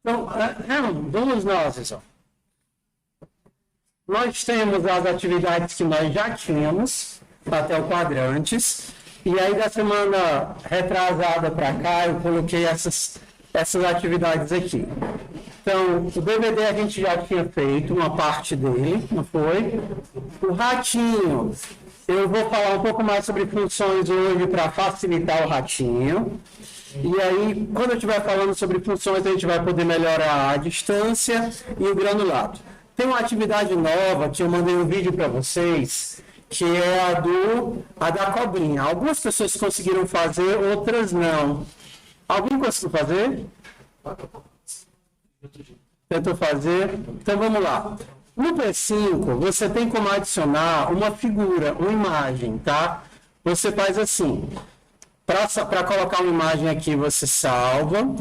Então, vamos nós, ó. Nós temos as atividades que nós já tínhamos, até o quadrantes, e aí da semana retrasada para cá eu coloquei essas atividades aqui. Então, o DVD a gente já tinha feito, uma parte dele, não foi? O ratinho, eu vou falar um pouco mais sobre funções hoje para facilitar o ratinho. E aí, quando eu estiver falando sobre funções, a gente vai poder melhorar a distância e o granulado. Tem uma atividade nova que eu mandei um vídeo para vocês, que é a da cobrinha. Algumas pessoas conseguiram fazer, outras não. Alguém conseguiu fazer? Tentou fazer? Então vamos lá. No P5, você tem como adicionar uma figura, uma imagem, tá? Você faz assim. Para colocar uma imagem aqui, você salva.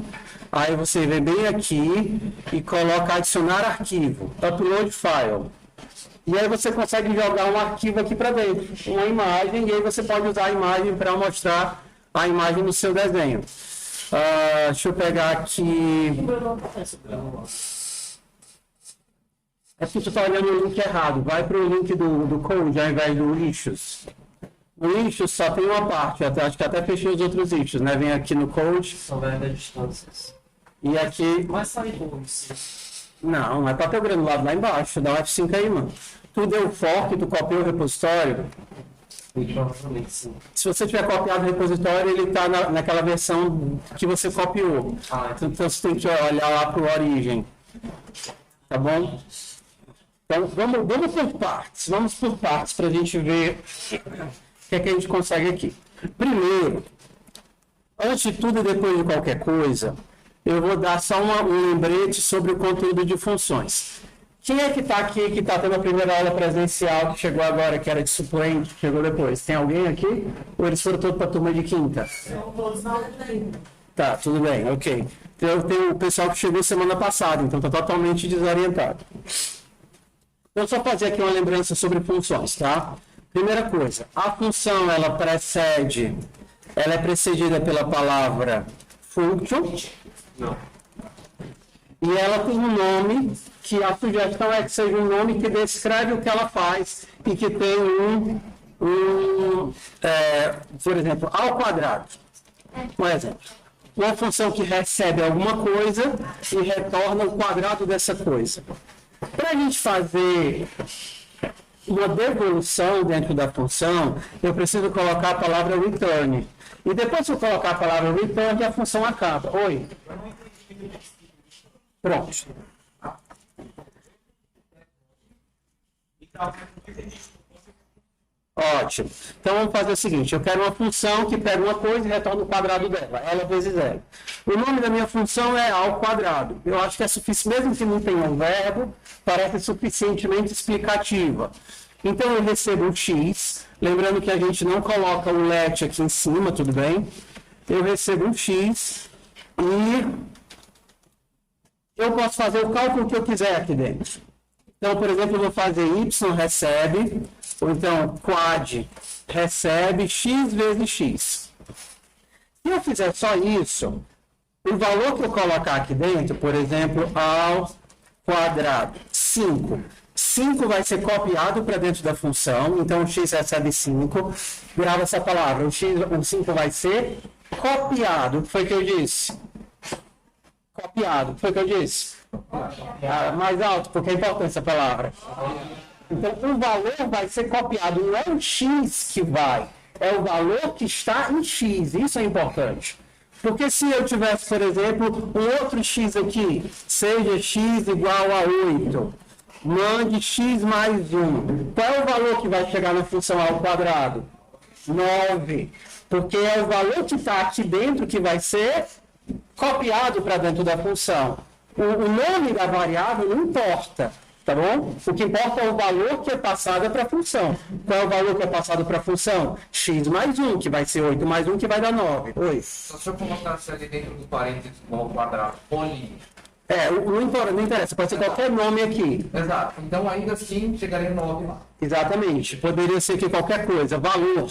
Aí você vem bem aqui e coloca adicionar arquivo, upload file. E aí você consegue jogar um arquivo aqui para dentro, uma imagem, e aí você pode usar a imagem para mostrar a imagem no seu desenho. Deixa eu pegar aqui. É porque tu está olhando o link errado. Vai para o link do code ao invés do lixos. No lixo só tem uma parte, acho que até fechei os outros lixos, né? Vem aqui no code. São das distâncias. E aqui. Mas sai bom isso. Não, é para ter o granulado lá embaixo. Dá um F5 aí, mano. Tu deu fork, tu copiou o repositório. Se você tiver copiado o repositório, ele está naquela versão que você copiou. Então você tem que olhar lá para o origem. Tá bom? Então vamos por partes. Vamos por partes para a gente ver o que é que a gente consegue aqui. Primeiro, antes de tudo e depois de qualquer coisa, eu vou dar só um lembrete sobre o conteúdo de funções. Quem é que está aqui, que está tendo a primeira aula presencial, que chegou agora, que era de suplente, que chegou depois? Tem alguém aqui? Ou eles foram todos para a turma de quinta? Tá, tudo bem, ok. Então, tem o pessoal que chegou semana passada, então está totalmente desorientado. Então, só fazer aqui uma lembrança sobre funções, tá? Primeira coisa, a função, ela é precedida pela palavra function. Não. E ela tem um nome, que a sugestão é que seja um nome que descreve o que ela faz e que tem por exemplo, ao quadrado. Um exemplo. Uma função que recebe alguma coisa e retorna o quadrado dessa coisa. Para a gente fazer uma devolução dentro da função, eu preciso colocar a palavra return. E depois que eu colocar a palavra return, a função acaba. Oi? Pronto. Ótimo. Então vamos fazer o seguinte, eu quero uma função que pega uma coisa e retorna o quadrado dela, ela vezes zero. O nome da minha função é ao quadrado. Eu acho que é suficiente, mesmo que não tenha um verbo, parece suficientemente explicativa. Então eu recebo um x, lembrando que a gente não coloca o let aqui em cima, tudo bem? Eu recebo um x e eu posso fazer o cálculo que eu quiser aqui dentro. Então, por exemplo, eu vou fazer y recebe, ou então quad recebe x vezes x. Se eu fizer só isso, o valor que eu colocar aqui dentro, por exemplo, ao quadrado, 5. 5 vai ser copiado para dentro da função, então o x recebe 5. Grava essa palavra, o 5 vai ser copiado. O que foi que eu disse? Copiado. Foi o que eu disse? Mais alto, porque é importante essa palavra. Então, o valor vai ser copiado. Não é o x que vai, é o valor que está em x. Isso é importante. Porque se eu tivesse, por exemplo, um outro x aqui, seja x igual a 8, mande x mais 1. Qual é o valor que vai chegar na função ao quadrado? 9. Porque é o valor que está aqui dentro que vai ser copiado para dentro da função. O nome da variável não importa, tá bom? O que importa é o valor que é passado para a função. Qual é o valor que é passado para a função? X mais 1, que vai ser 8 mais 1, que vai dar 9. Oi? Só se eu colocar isso ali dentro do parênteses ao quadrado, bolinho. Não interessa, pode ser qualquer nome aqui. Exato. Então ainda assim chegaria 9 lá. Exatamente. Poderia ser que qualquer coisa. Valor.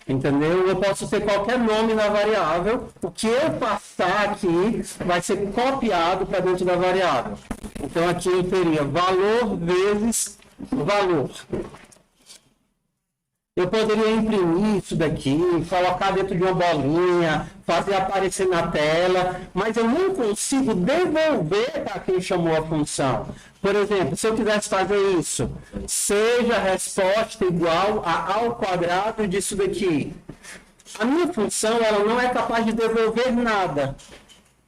Entendeu? Eu posso ter qualquer nome na variável. O que eu passar aqui vai ser copiado para dentro da variável. Então, aqui eu teria valor vezes valor. Eu poderia imprimir isso daqui, colocar dentro de uma bolinha, fazer aparecer na tela, mas eu não consigo devolver para quem chamou a função. Por exemplo, se eu quisesse fazer isso, seja a resposta igual a ao quadrado disso daqui. A minha função ela não é capaz de devolver nada.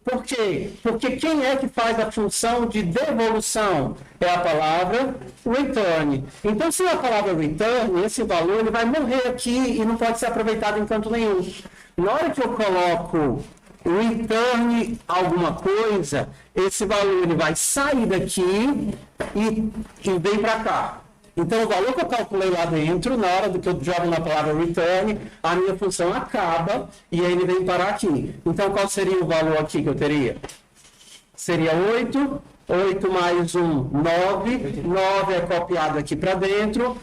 Por quê? Porque quem é que faz a função de devolução? É a palavra return. Então, se a palavra return, esse valor ele vai morrer aqui e não pode ser aproveitado em canto nenhum. Na hora que eu coloco return alguma coisa, esse valor ele vai sair daqui e vem para cá. Então, o valor que eu calculei lá dentro, na hora do que eu jogo na palavra return, a minha função acaba e aí ele vem parar aqui. Então, qual seria o valor aqui que eu teria? Seria 8, 8 mais 1, 9, 9 é copiado aqui para dentro,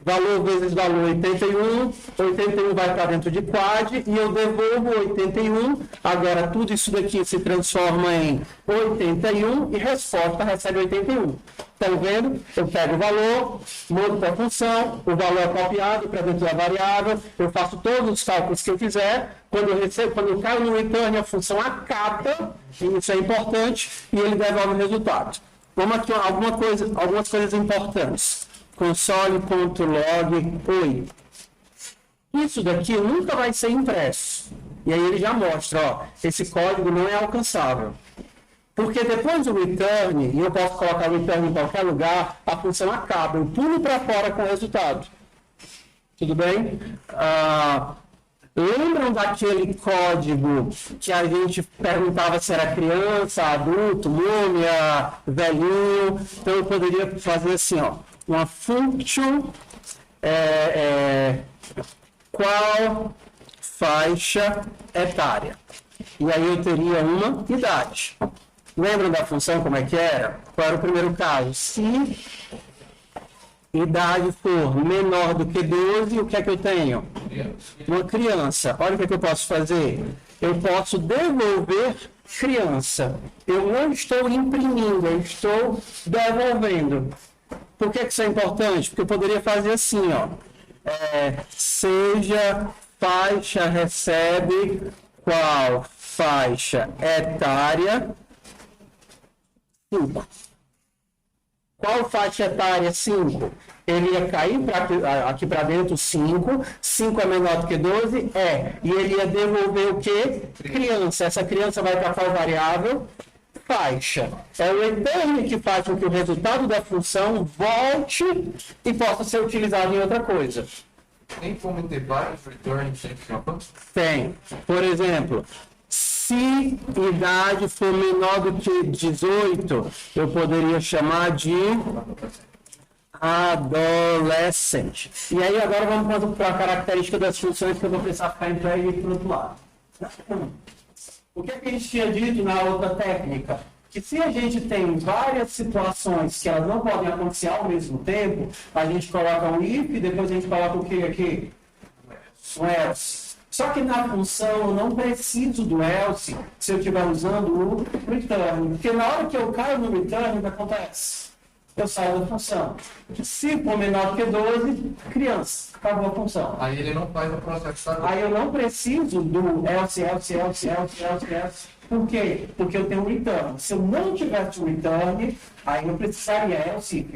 valor vezes valor 81, 81 vai para dentro de quad e eu devolvo 81, agora tudo isso daqui se transforma em 81 e resposta recebe 81. Estão vendo? Eu pego o valor, mando para a função, o valor é copiado para dentro da variável, eu faço todos os cálculos que eu quiser, quando eu caio no return, a função acata, e isso é importante, e ele devolve o resultado. Vamos aqui algumas coisas importantes. Console.log 8. Isso daqui nunca vai ser impresso. E aí ele já mostra, ó, esse código não é alcançável. Porque depois do return, e eu posso colocar o return em qualquer lugar, a função acaba, eu pulo para fora com o resultado. Tudo bem? Lembram daquele código que a gente perguntava se era criança, adulto, múmia, velhinho? Então eu poderia fazer assim, ó, uma function qual faixa etária. E aí eu teria uma idade. Lembram da função como é que era? Qual era o primeiro caso? Se idade for menor do que 12, o que é que eu tenho? Uma criança. Olha o que é que eu posso fazer. Eu posso devolver criança. Eu não estou imprimindo, eu estou devolvendo. Por que isso é importante? Porque eu poderia fazer assim, ó. Seja faixa recebe qual faixa etária 5. Qual faixa etária 5? Ele ia cair aqui para dentro 5. 5 é menor do que 12? É. E ele ia devolver o quê? Criança. Essa criança vai para qual variável? Faixa. É o return que faz com que o resultado da função volte e possa ser utilizado em outra coisa. Tem como ter vários returns sem capa? Tem. Por exemplo, se idade for menor do que 18, eu poderia chamar de adolescente. E aí agora vamos para a característica das funções que eu vou precisar ficar em pé e ir para o outro lado. O que a gente tinha dito na outra técnica? Que se a gente tem várias situações que elas não podem acontecer ao mesmo tempo, a gente coloca um if e depois a gente coloca o que aqui? Um else. Só que na função eu não preciso do else se eu estiver usando o return. Porque na hora que eu caio no return, o que acontece? Eu saio da função. Se for menor do que 12, criança. Acabou a função. Aí ele não faz o processo. Aí eu não preciso do else. Por quê? Porque eu tenho um return. Se eu não tivesse um return, aí eu precisaria else.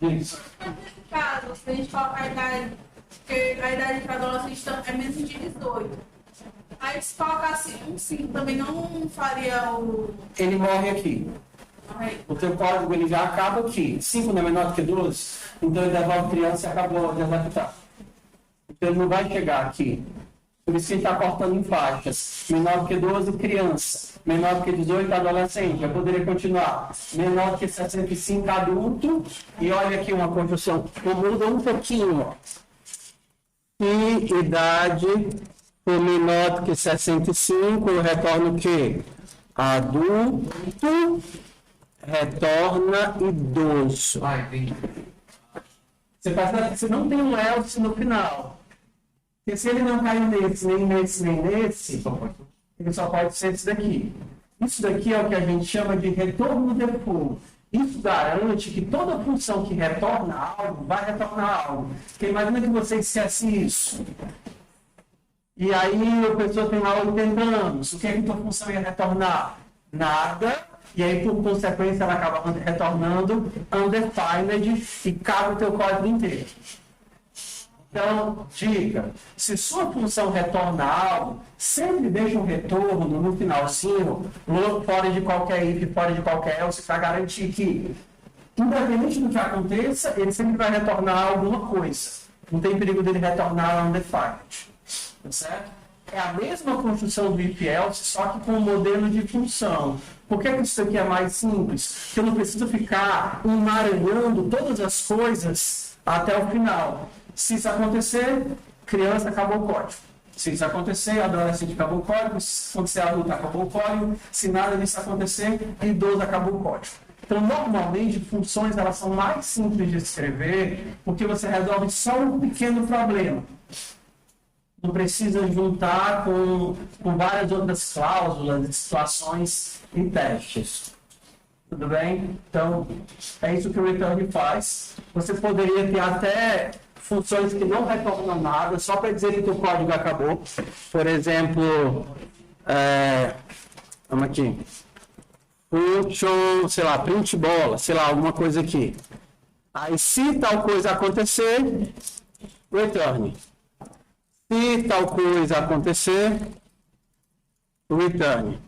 Isso. Nesse caso, se a gente colocar a idade, porque a idade para adolescente é menos de 18. Aí se colocasse um 5 também não faria o... Ele morre aqui. O teu código ele já acaba aqui. 5 não é menor do que 12, então ele devolve criança e acabou de executar. Então ele não vai chegar aqui. Por isso que ele está cortando em faixas. Menor do que 12, criança. Menor do que 18, adolescente. Eu poderia continuar. Menor do que 65, adulto. E olha aqui uma construção. Muda um pouquinho. Ó. Se idade for menor do que 65, eu retorno o quê? Adulto retorna idoso. Ah, entendi. Você não tem um else no final. Porque se ele não cair nesse, nem nesse, nem nesse, ele só pode ser esse daqui. Isso daqui é o que a gente chama de retorno default. Isso garante que toda função que retorna algo, vai retornar algo. Porque imagina que você esquece isso. E aí a pessoa tem lá 80 anos. O que é que a tua função ia retornar? Nada. E aí, por consequência, ela acaba retornando undefined e caga o teu código inteiro. Então, dica, se sua função retorna algo, sempre deixa um retorno no finalzinho, fora de qualquer if, fora de qualquer else, para garantir que, independente do que aconteça, ele sempre vai retornar alguma coisa. Não tem perigo dele retornar undefined. Tá certo? É a mesma construção do if else, só que com um modelo de função. Por que isso aqui é mais simples? Porque eu não preciso ficar emaranhando todas as coisas até o final. Se isso acontecer, criança, acabou o código. Se isso acontecer, adolescente, acabou o código. Se acontecer, adulto, acabou o código. Se nada disso acontecer, idoso, acabou o código. Então, normalmente, funções elas são mais simples de escrever porque você resolve só um pequeno problema. Não precisa juntar com várias outras cláusulas, situações e testes. Tudo bem? Então, é isso que o return faz. Você poderia ter até funções que não retornam nada, só para dizer que o código acabou. Por exemplo, vamos aqui. Function, sei lá, print bola, sei lá, alguma coisa aqui. Aí, se tal coisa acontecer, return. Se tal coisa acontecer, return.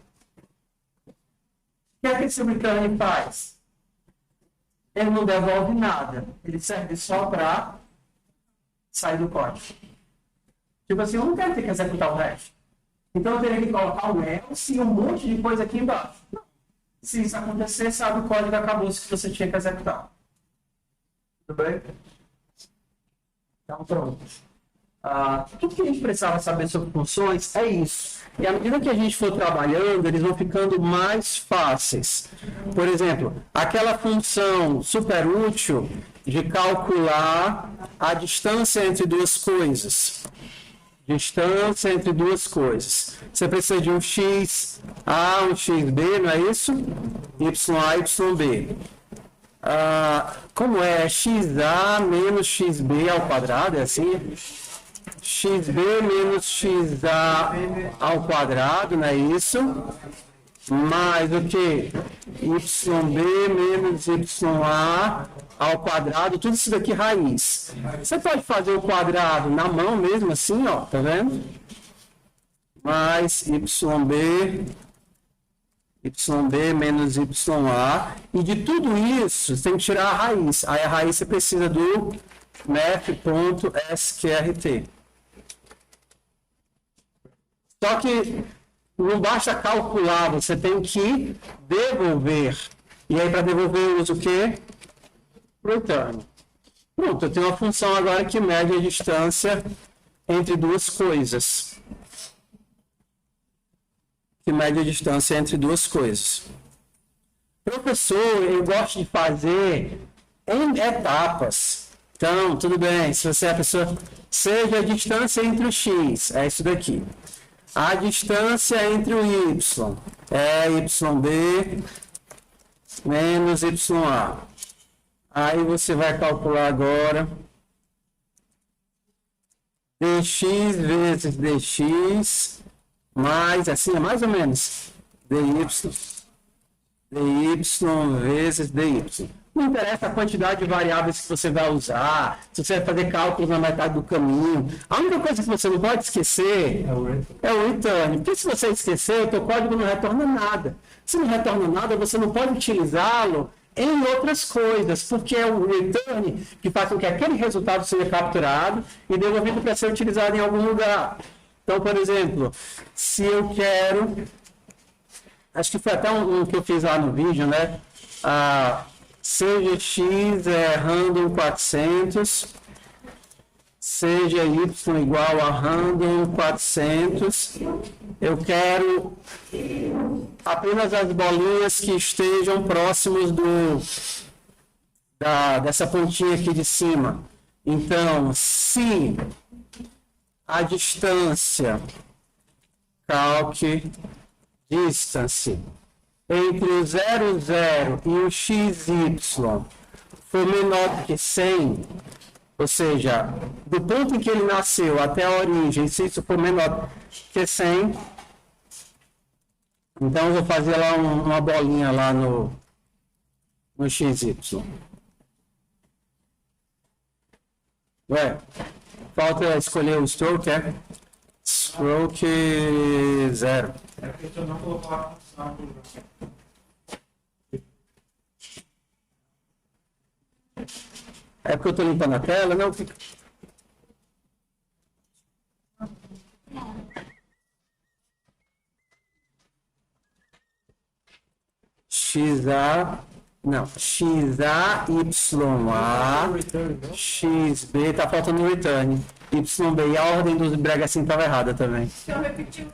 O que é que esse return faz? Ele não devolve nada. Ele serve só para sair do código. Tipo assim, eu não quero ter que executar o resto. Então eu teria que colocar um else e um monte de coisa aqui embaixo. Não. Se isso acontecer, sabe, o código acabou se você tinha que executar. Tudo bem? Então pronto. Tudo que a gente precisava saber sobre funções é isso. E à medida que a gente for trabalhando, eles vão ficando mais fáceis. Por exemplo, aquela função super útil de calcular a distância entre duas coisas. Distância entre duas coisas. Você precisa de um x A, um x B, não é isso? Y A, Y B. Como é? XA menos XB ao quadrado, é assim? XB menos XA ao quadrado, não é isso? Mais o que? YB menos YA ao quadrado, tudo isso daqui raiz. Você pode fazer o quadrado na mão mesmo, assim, ó, tá vendo? Mais YB menos YA. E de tudo isso, você tem que tirar a raiz. Aí a raiz você precisa do math.sqrt. Só que não basta calcular, você tem que devolver. E aí, para devolver, eu uso o quê? Return. Pronto, eu tenho uma função agora que mede a distância entre duas coisas. Que mede a distância entre duas coisas. Professor, eu gosto de fazer em etapas. Então, tudo bem, se você é a pessoa, seja a distância entre o x, é isso daqui. A distância entre o y é YB menos YA. Aí você vai calcular agora dx vezes dx mais, assim é mais ou menos, dy vezes dy. Não interessa a quantidade de variáveis que você vai usar, se você vai fazer cálculos na metade do caminho. A única coisa que você não pode esquecer é o return. Porque se você esquecer, o teu código não retorna nada. Se não retorna nada, você não pode utilizá-lo em outras coisas, porque é o return que faz com que aquele resultado seja capturado e devolvido para ser utilizado em algum lugar. Então, por exemplo, se eu quero... Acho que foi até um que eu fiz lá no vídeo, né? Seja x random 400, seja y igual a random 400, eu quero apenas as bolinhas que estejam próximos dessa pontinha aqui de cima. Então, se a distância, calc distance, entre o 0, 0 e o xy for menor do que 100, ou seja, do ponto em que ele nasceu até a origem, se isso for menor que 100, então eu vou fazer lá uma bolinha lá no XY. Ué, falta escolher o stroke, é? Stroke 0. É porque eu não vou falar função. É porque eu estou limpando a tela, não fica. XA, não, XA, YA, XB, tá faltando o return. YB, e a ordem dos brega assim estava errada também. Se eu repetir o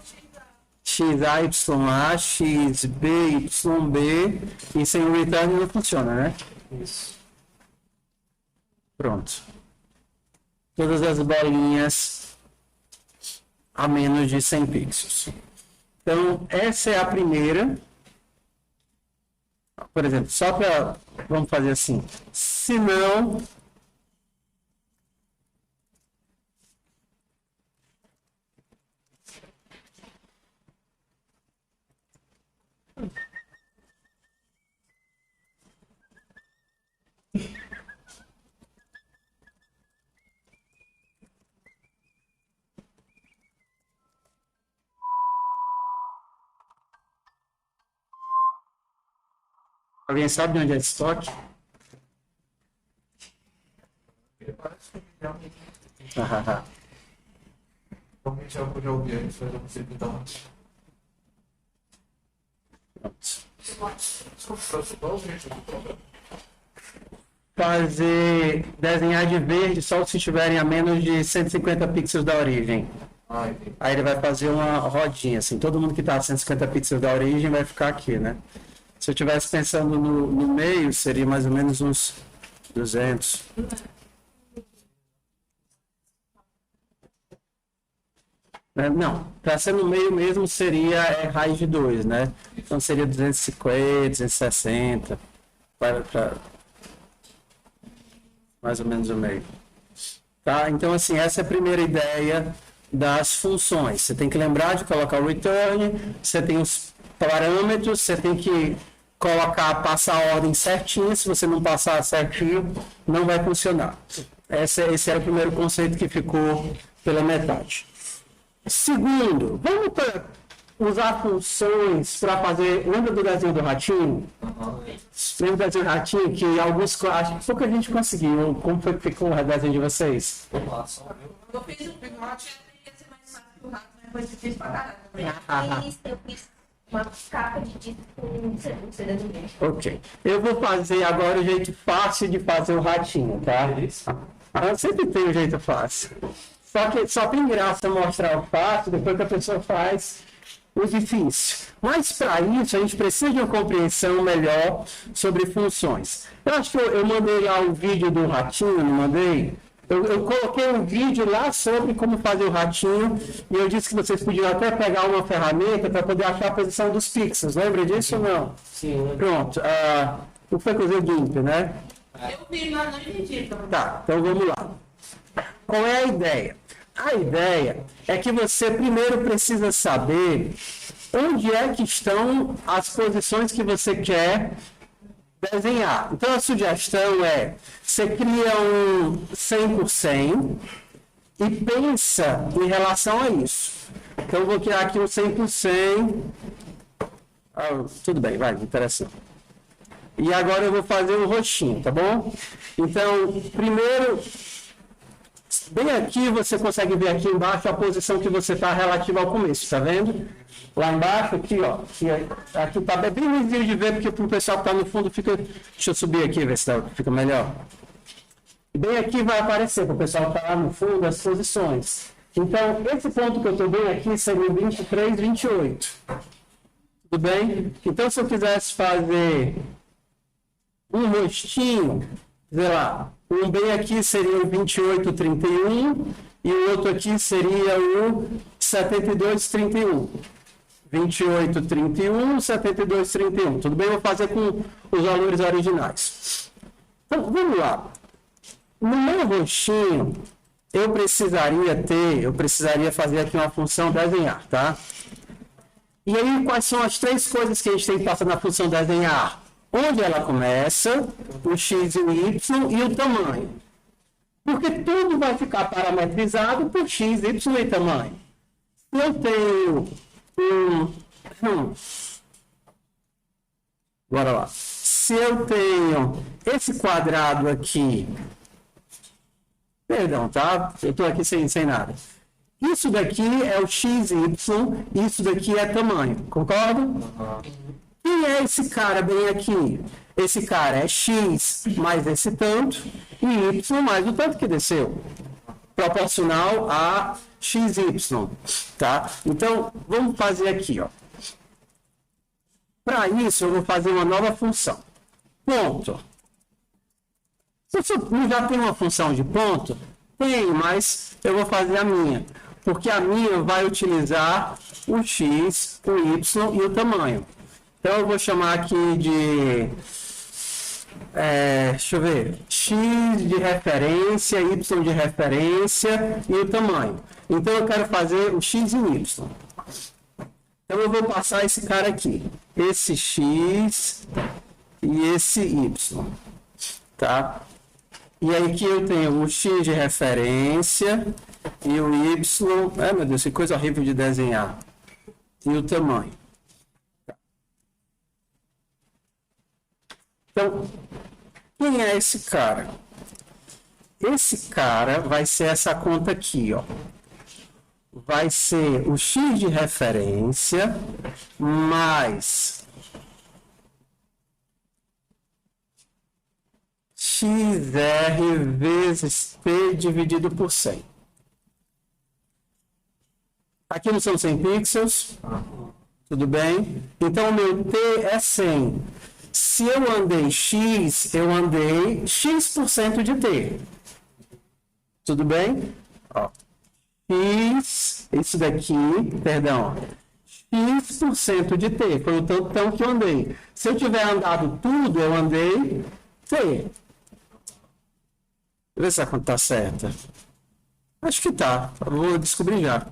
X, XA, YA, XB, YB, e sem o return não funciona, né? Isso. Pronto. Todas as bolinhas a menos de 100 pixels. Então, essa é a primeira. Por exemplo, só para... Vamos fazer assim. Se não... Alguém sabe de onde é esse estoque? Parece que realmente algo de alguém, mas eu não sei de onde. Desenhar de verde só se estiverem a menos de 150 pixels da origem. Aí ele vai fazer uma rodinha, assim, todo mundo que está a 150 pixels da origem vai ficar aqui, né? Se eu estivesse pensando no meio, seria mais ou menos uns 200. Não, para ser no meio mesmo seria raiz de 2, né? Então seria 250, 260, para mais ou menos o meio. Tá? Então, assim, essa é a primeira ideia das funções. Você tem que lembrar de colocar o return, você tem os parâmetros, você tem que passar a ordem certinha. Se você não passar certinho, não vai funcionar. Esse era o primeiro conceito que ficou pela metade. Segundo, vamos usar funções para fazer... Lembra do desenho do ratinho? Lembra do desenho do ratinho que alguns... Acho que pouca gente conseguiu. Como foi que ficou o desenho de vocês? eu fiz um pilote e ia ser mais fácil que o rato, né? Mas difícil pra caralho. Eu fiz uma capa de disco com CD do meio. Ok. Eu vou fazer agora o jeito fácil de fazer o ratinho, tá? Sempre tem um jeito fácil. Só que só tem graça mostrar o fácil depois que a pessoa faz o difícil. Mas para isso a gente precisa de uma compreensão melhor sobre funções. Eu acho que eu mandei lá o vídeo do ratinho, não mandei? Eu coloquei um vídeo lá sobre como fazer o ratinho e eu disse que vocês podiam até pegar uma ferramenta para poder achar a posição dos pixels. Lembra disso ou não? Sim. Pronto. O que foi que eu usei o GIMP, né? Eu vi, mas não entendi. Tá, então vamos lá. Qual é a ideia? A ideia é que você primeiro precisa saber onde é que estão as posições que você quer desenhar. Então a sugestão é, você cria um 100 por 100 e pensa em relação a isso. Então eu vou criar aqui um 100 por 100. Tudo bem, vai, não interessa. E agora eu vou fazer um roxinho, tá bom? Então, primeiro, bem aqui você consegue ver aqui embaixo a posição que você está relativa ao começo, tá vendo? Lá embaixo, aqui, ó. Aqui tá bem lisinho de ver, porque para o pessoal que está no fundo fica... Deixa eu subir aqui, ver se fica melhor. Bem aqui vai aparecer para o pessoal que está lá no fundo as posições. Então, esse ponto que eu estou bem aqui seria 23, 28. Tudo bem? Então, se eu quisesse fazer um rostinho, sei lá, Um bem aqui seria o 28,31 e o outro aqui seria o 72,31. 28,31, 72,31. Tudo bem? Eu vou fazer com os valores originais. Então, vamos lá. No meu roxinho, eu precisaria fazer aqui uma função desenhar, tá? E aí, quais são as três coisas que a gente tem que passar na função desenhar? Onde ela começa, o x e o y e o tamanho. Porque tudo vai ficar parametrizado por x, y e tamanho. Se eu tenho bora lá. Se eu tenho esse quadrado aqui, perdão, tá? Eu estou aqui sem nada. Isso daqui é o x, y, isso daqui é tamanho, concorda? Quem é esse cara bem aqui? Esse cara é x mais esse tanto e y mais o tanto que desceu. Proporcional a xy, tá? Então, vamos fazer aqui, ó. Para isso, eu vou fazer uma nova função. Ponto. Você já tem uma função de ponto? Tem, mas eu vou fazer a minha. Porque a minha vai utilizar o x, o y e o tamanho. Então, eu vou chamar aqui de... deixa eu ver. X de referência, Y de referência e o tamanho. Então, eu quero fazer o X e o Y. Então, eu vou passar esse cara aqui. Esse X e esse Y. Tá? E aí, aqui eu tenho o X de referência e o Y... meu Deus, que coisa horrível de desenhar. E o tamanho. Então, quem é esse cara? Esse cara vai ser essa conta aqui, ó. Vai ser o x de referência mais xr vezes t dividido por 100. Aqui não são 100 pixels? Tudo bem? Então, o meu t é 100. Se eu andei x, eu andei x% de t. Tudo bem? Ó. X, isso daqui, perdão, x% de t. Foi o tanto que eu andei. Se eu tiver andado tudo, eu andei t. Deixa eu ver se a conta está certa. Acho que tá. Vou descobrir já.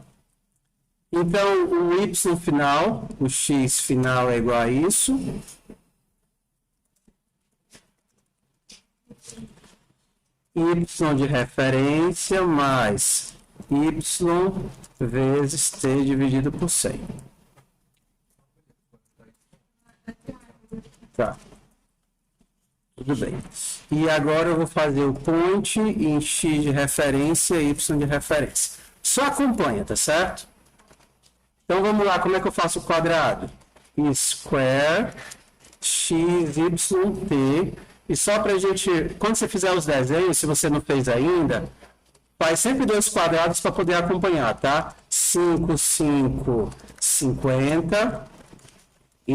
Então, o y final, o x final é igual a isso. Y de referência mais Y vezes T dividido por 100. Tá. Tudo bem. E agora eu vou fazer o point em X de referência e Y de referência. Só acompanha, tá certo? Então vamos lá, como é que eu faço o quadrado? Square x, y, t. E só pra gente, quando você fizer os desenhos, se você não fez ainda, faz sempre dois quadrados para poder acompanhar, tá? 5, 5, 50.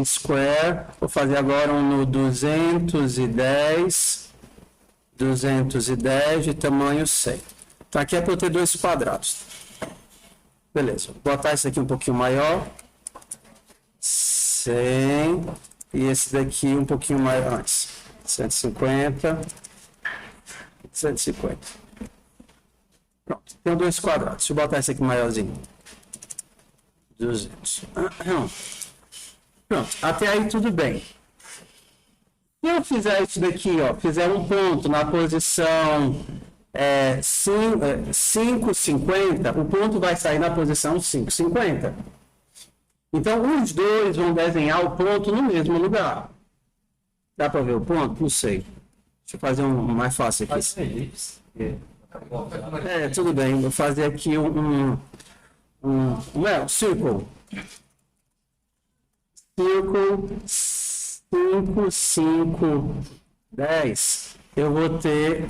Square. Vou fazer agora um no 210. 210 de tamanho 100. Então aqui é para eu ter dois quadrados. Beleza, vou botar esse aqui um pouquinho maior. 100. E esse daqui um pouquinho maior antes. 150. 150. Pronto, tenho dois quadrados. Deixa eu botar esse aqui maiorzinho. 200. Pronto, até aí tudo bem. Se eu fizer isso daqui, ó, fizer um ponto na posição 5,50, o ponto vai sair na posição 5,50. Então, os dois vão desenhar o ponto no mesmo lugar. Dá para ver o ponto? Não sei. Deixa eu fazer um mais fácil aqui. Tudo bem. Vou fazer aqui um círculo. Círculo 5, 5, 10. Eu vou ter...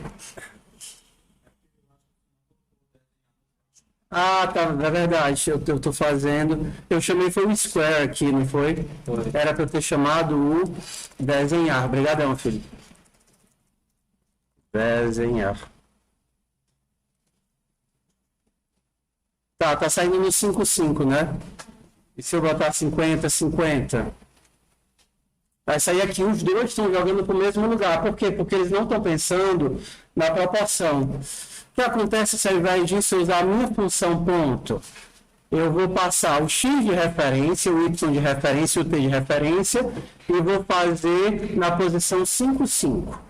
Ah, tá, é verdade, eu tô fazendo, eu chamei foi o square aqui, não foi? Era para eu ter chamado o desenhar. Obrigadão, filho. Desenhar. Tá saindo no 5, 5, né? E se eu botar 50, 50? Vai sair aqui, os dois estão jogando para o mesmo lugar. Por quê? Porque eles não estão pensando na proporção. O que acontece se ao invés disso eu usar a minha função ponto? Eu vou passar o x de referência, o y de referência, o t de referência, e vou fazer na posição 5, 5.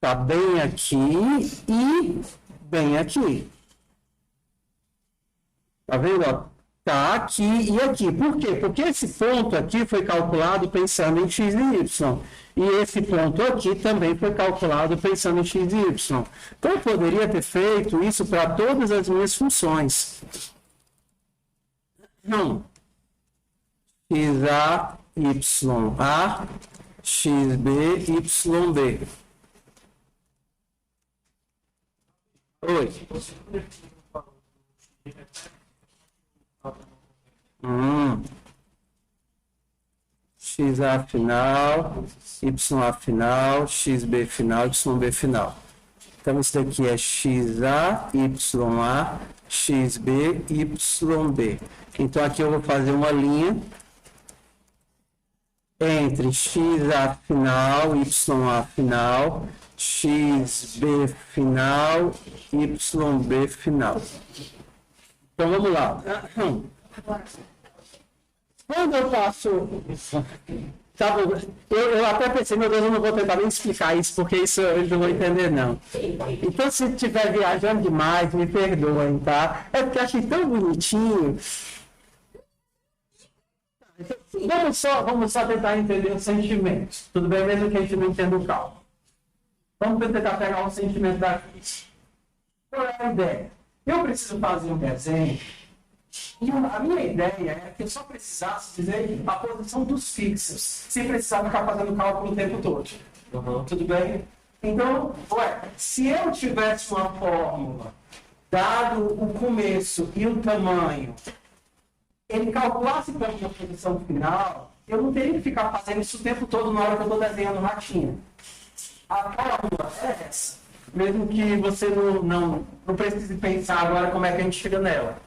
Tá bem aqui e bem aqui. Tá vendo? Ó? Tá aqui e aqui. Por quê? Porque esse ponto aqui foi calculado pensando em x e y. E esse ponto aqui também foi calculado pensando em x e y. Então, eu poderia ter feito isso para todas as minhas funções. Não. XA, YA, XB, YB. Oi. XA final, YA final, XB final, YB final. Então, isso daqui é XA, YA, XB, YB. Então, aqui eu vou fazer uma linha entre XA final, YA final, XB final, YB final. Então, vamos lá. Quando eu faço... Sabe, eu até pensei, meu Deus, eu não vou tentar nem explicar isso, porque isso eles não vão entender, não. Então, se estiver viajando demais, me perdoem, tá? É porque eu achei tão bonitinho. Vamos só tentar entender os sentimentos. Tudo bem, mesmo que a gente não entenda o cálculo. Vamos tentar pegar o sentimento daqui. Qual é a ideia? Eu preciso fazer um desenho. E a minha ideia é que eu só precisasse dizer a posição dos fixos, sem precisar ficar fazendo cálculo o tempo todo. Tudo bem? Então, se eu tivesse uma fórmula, dado o começo e o tamanho, ele calculasse para a minha posição final, eu não teria que ficar fazendo isso o tempo todo na hora que eu estou desenhando o ratinho. A fórmula é essa. Mesmo que você não precise pensar agora como é que a gente chega nela.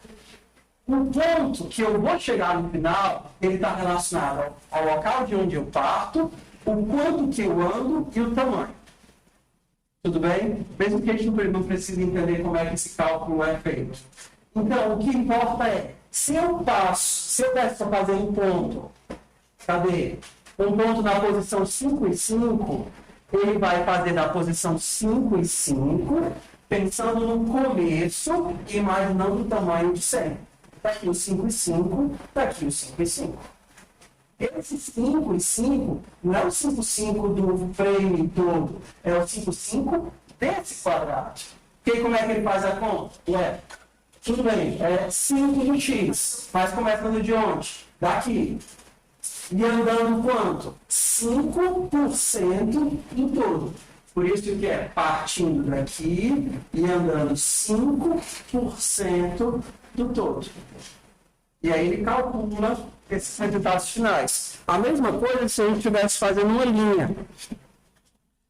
O ponto que eu vou chegar no final, ele está relacionado ao local de onde eu parto, o quanto que eu ando e o tamanho. Tudo bem? Mesmo que a gente não precise entender como é que esse cálculo é feito. Então, o que importa é, se eu der para fazer um ponto, cadê? Um ponto na posição 5 e 5, ele vai fazer na posição 5 e 5, pensando no começo e imaginando o tamanho de 100. Está aqui o 5 e 5, está aqui o 5 e 5. Esse 5 e 5 não é o 5 e 5 do frame todo, é o 5 e 5 desse quadrado. E como é que ele faz a conta? Tudo bem, é 5 no x, mas começando de onde? Daqui. E andando quanto? 5% em todo. Por isso que é partindo daqui e andando 5% do todo. E aí ele calcula esses resultados finais. A mesma coisa se eu estivesse fazendo uma linha.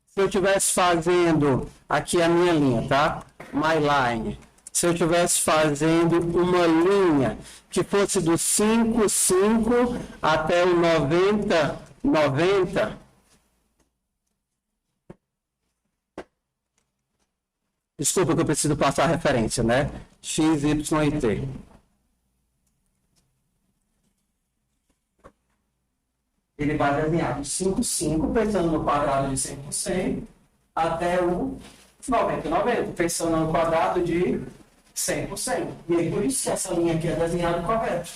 Se eu estivesse fazendo aqui a minha linha, tá? My line. Se eu estivesse fazendo uma linha que fosse do 5, 5 até o 90, 90. Desculpa que eu preciso passar a referência, né? X, Y e T. Ele vai desenhar do 5, 5, pensando no quadrado de 100%, até o 90, 90, pensando no quadrado de 100%. E aí, por isso que essa linha aqui é desenhada correta.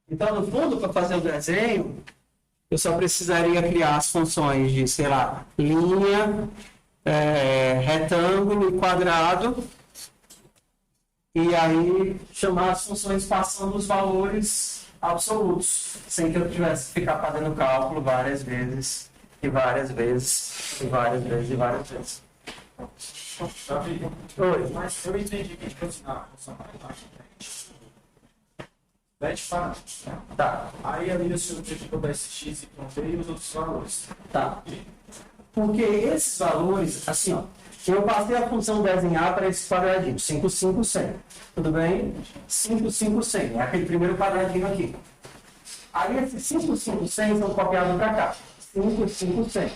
Então, no fundo, para fazer o desenho, eu só precisaria criar as funções de, sei lá, linha, retângulo e quadrado. E aí, chamar as funções passando os valores absolutos, sem que eu tivesse que ficar fazendo cálculo várias vezes, e várias vezes, e várias vezes, e várias vezes. Oi. Mas eu entendi que tipo assim, a função Mete para. Tá, Aí ali o senhor tem que botar esse x, y, b e os outros valores. tá. Porque esses valores, assim, ó, eu passei a função desenhar para esse quadradinho, 5, 5, 100. Tudo bem? 5, 5, 100. É aquele primeiro quadradinho aqui. Aí esses 5, 5, 100 são copiados para cá. 5, 5, 100.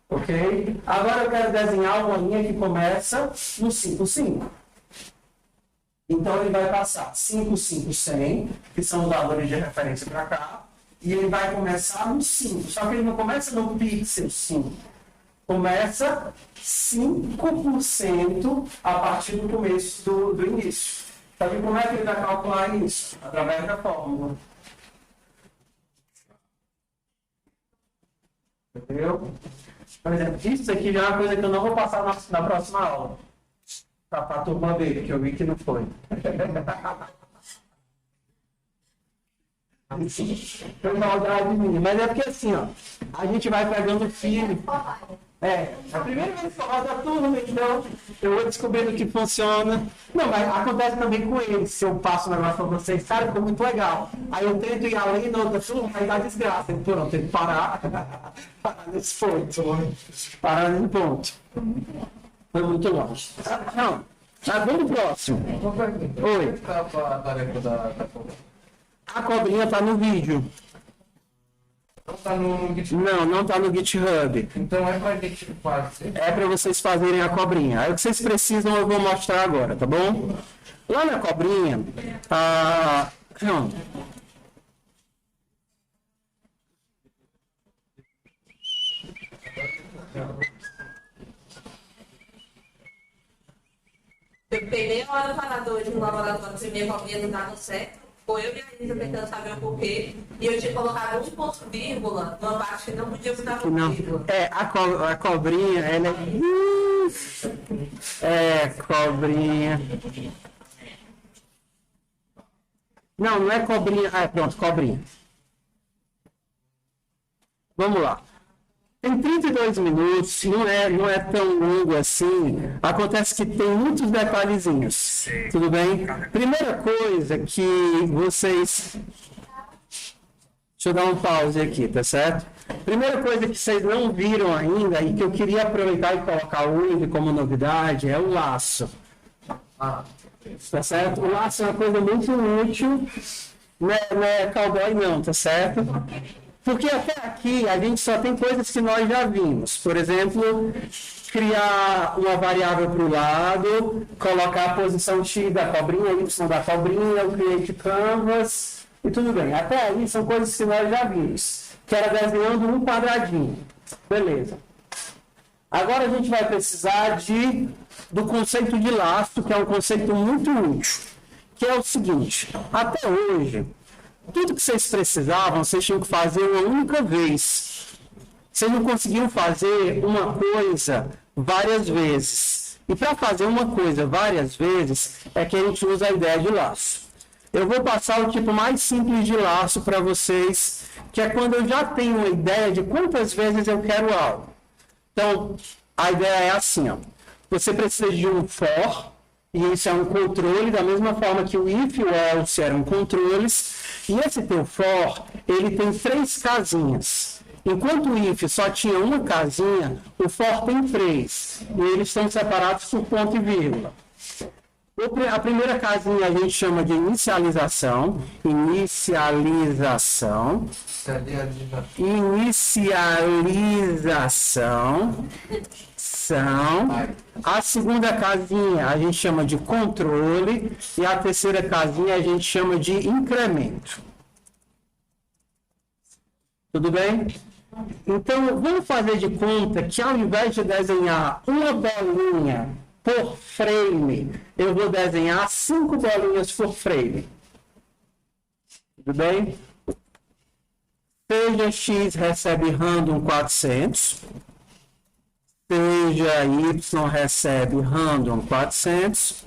Ok? Agora eu quero desenhar uma linha que começa no 5, 5. Então ele vai passar 5, 5, 100, que são os valores de referência para cá. E ele vai começar no 5. Só que ele não começa no pixel 5. Começa 5% a partir do começo do início. Só que como é que ele vai calcular isso? Através da fórmula. Entendeu? Por exemplo, isso aqui já é uma coisa que eu não vou passar na próxima aula. Para a turma B, que eu vi que não foi. Foi maldade minha. Mas é porque assim, ó, a gente vai pegando firme. A primeira vez que eu rodo a turma, então eu vou descobrindo que funciona. Não, mas acontece também com eles. Se eu passo o negócio para vocês, cara, ficou muito legal. Aí eu tento ir além da outra turma, aí dá desgraça. Então, eu tenho que parar nesse ponto. Parar nesse ponto. Foi muito longe. Não, vamos pro próximo. Oi. Tá a tarefa da A cobrinha está no vídeo. Não tá no GitHub. Não está no GitHub. Então é pra gente fazer. É para vocês fazerem a cobrinha. Aí o que vocês precisam eu vou mostrar agora, tá bom? Lá na cobrinha, não. Eu fiquei meia hora parada hoje no laboratório sem minha cobrinha não dava certo. Foi eu e a Isa tentando saber o porquê. E eu tinha colocado um ponto vírgula numa parte que não podia botar ponto Não. vírgula. A cobrinha, ela é cobrinha. Não é cobrinha. Pronto, cobrinha. Vamos lá. Tem 32 minutos, não é tão longo assim. Acontece que tem muitos detalhezinhos. Tudo bem? Primeira coisa que vocês... Deixa eu dar um pause aqui, tá certo? Primeira coisa que vocês não viram ainda e que eu queria aproveitar e colocar hoje como novidade é o laço. Tá certo? O laço é uma coisa muito útil. Não é cowboy não, tá certo? Porque até aqui a gente só tem coisas que nós já vimos. Por exemplo, criar uma variável para o lado, colocar a posição X da cobrinha, Y da cobrinha, o create canvas e tudo bem. Até aí são coisas que nós já vimos. Que era desenhando um quadradinho. Beleza. Agora a gente vai precisar do conceito de laço, que é um conceito muito útil. Que é o seguinte, até hoje... Tudo que vocês precisavam, vocês tinham que fazer uma única vez. Vocês não conseguiam fazer uma coisa várias vezes. E para fazer uma coisa várias vezes, é que a gente usa a ideia de laço. Eu vou passar o tipo mais simples de laço para vocês, que é quando eu já tenho uma ideia de quantas vezes eu quero algo. Então, a ideia é assim, ó. Você precisa de um for, e isso é um controle, da mesma forma que o if e o else eram controles. E esse teu for, ele tem 3 casinhas. Enquanto o if só tinha uma casinha, o for tem 3. E eles estão separados por ponto e vírgula. A primeira casinha a gente chama de inicialização. Inicialização. A segunda casinha a gente chama de controle e a terceira casinha a gente chama de incremento. Tudo bem? Então, vamos fazer de conta que ao invés de desenhar uma bolinha por frame, eu vou desenhar 5 bolinhas por frame. Tudo bem? Seja x recebe random 400. Seja y recebe random 400.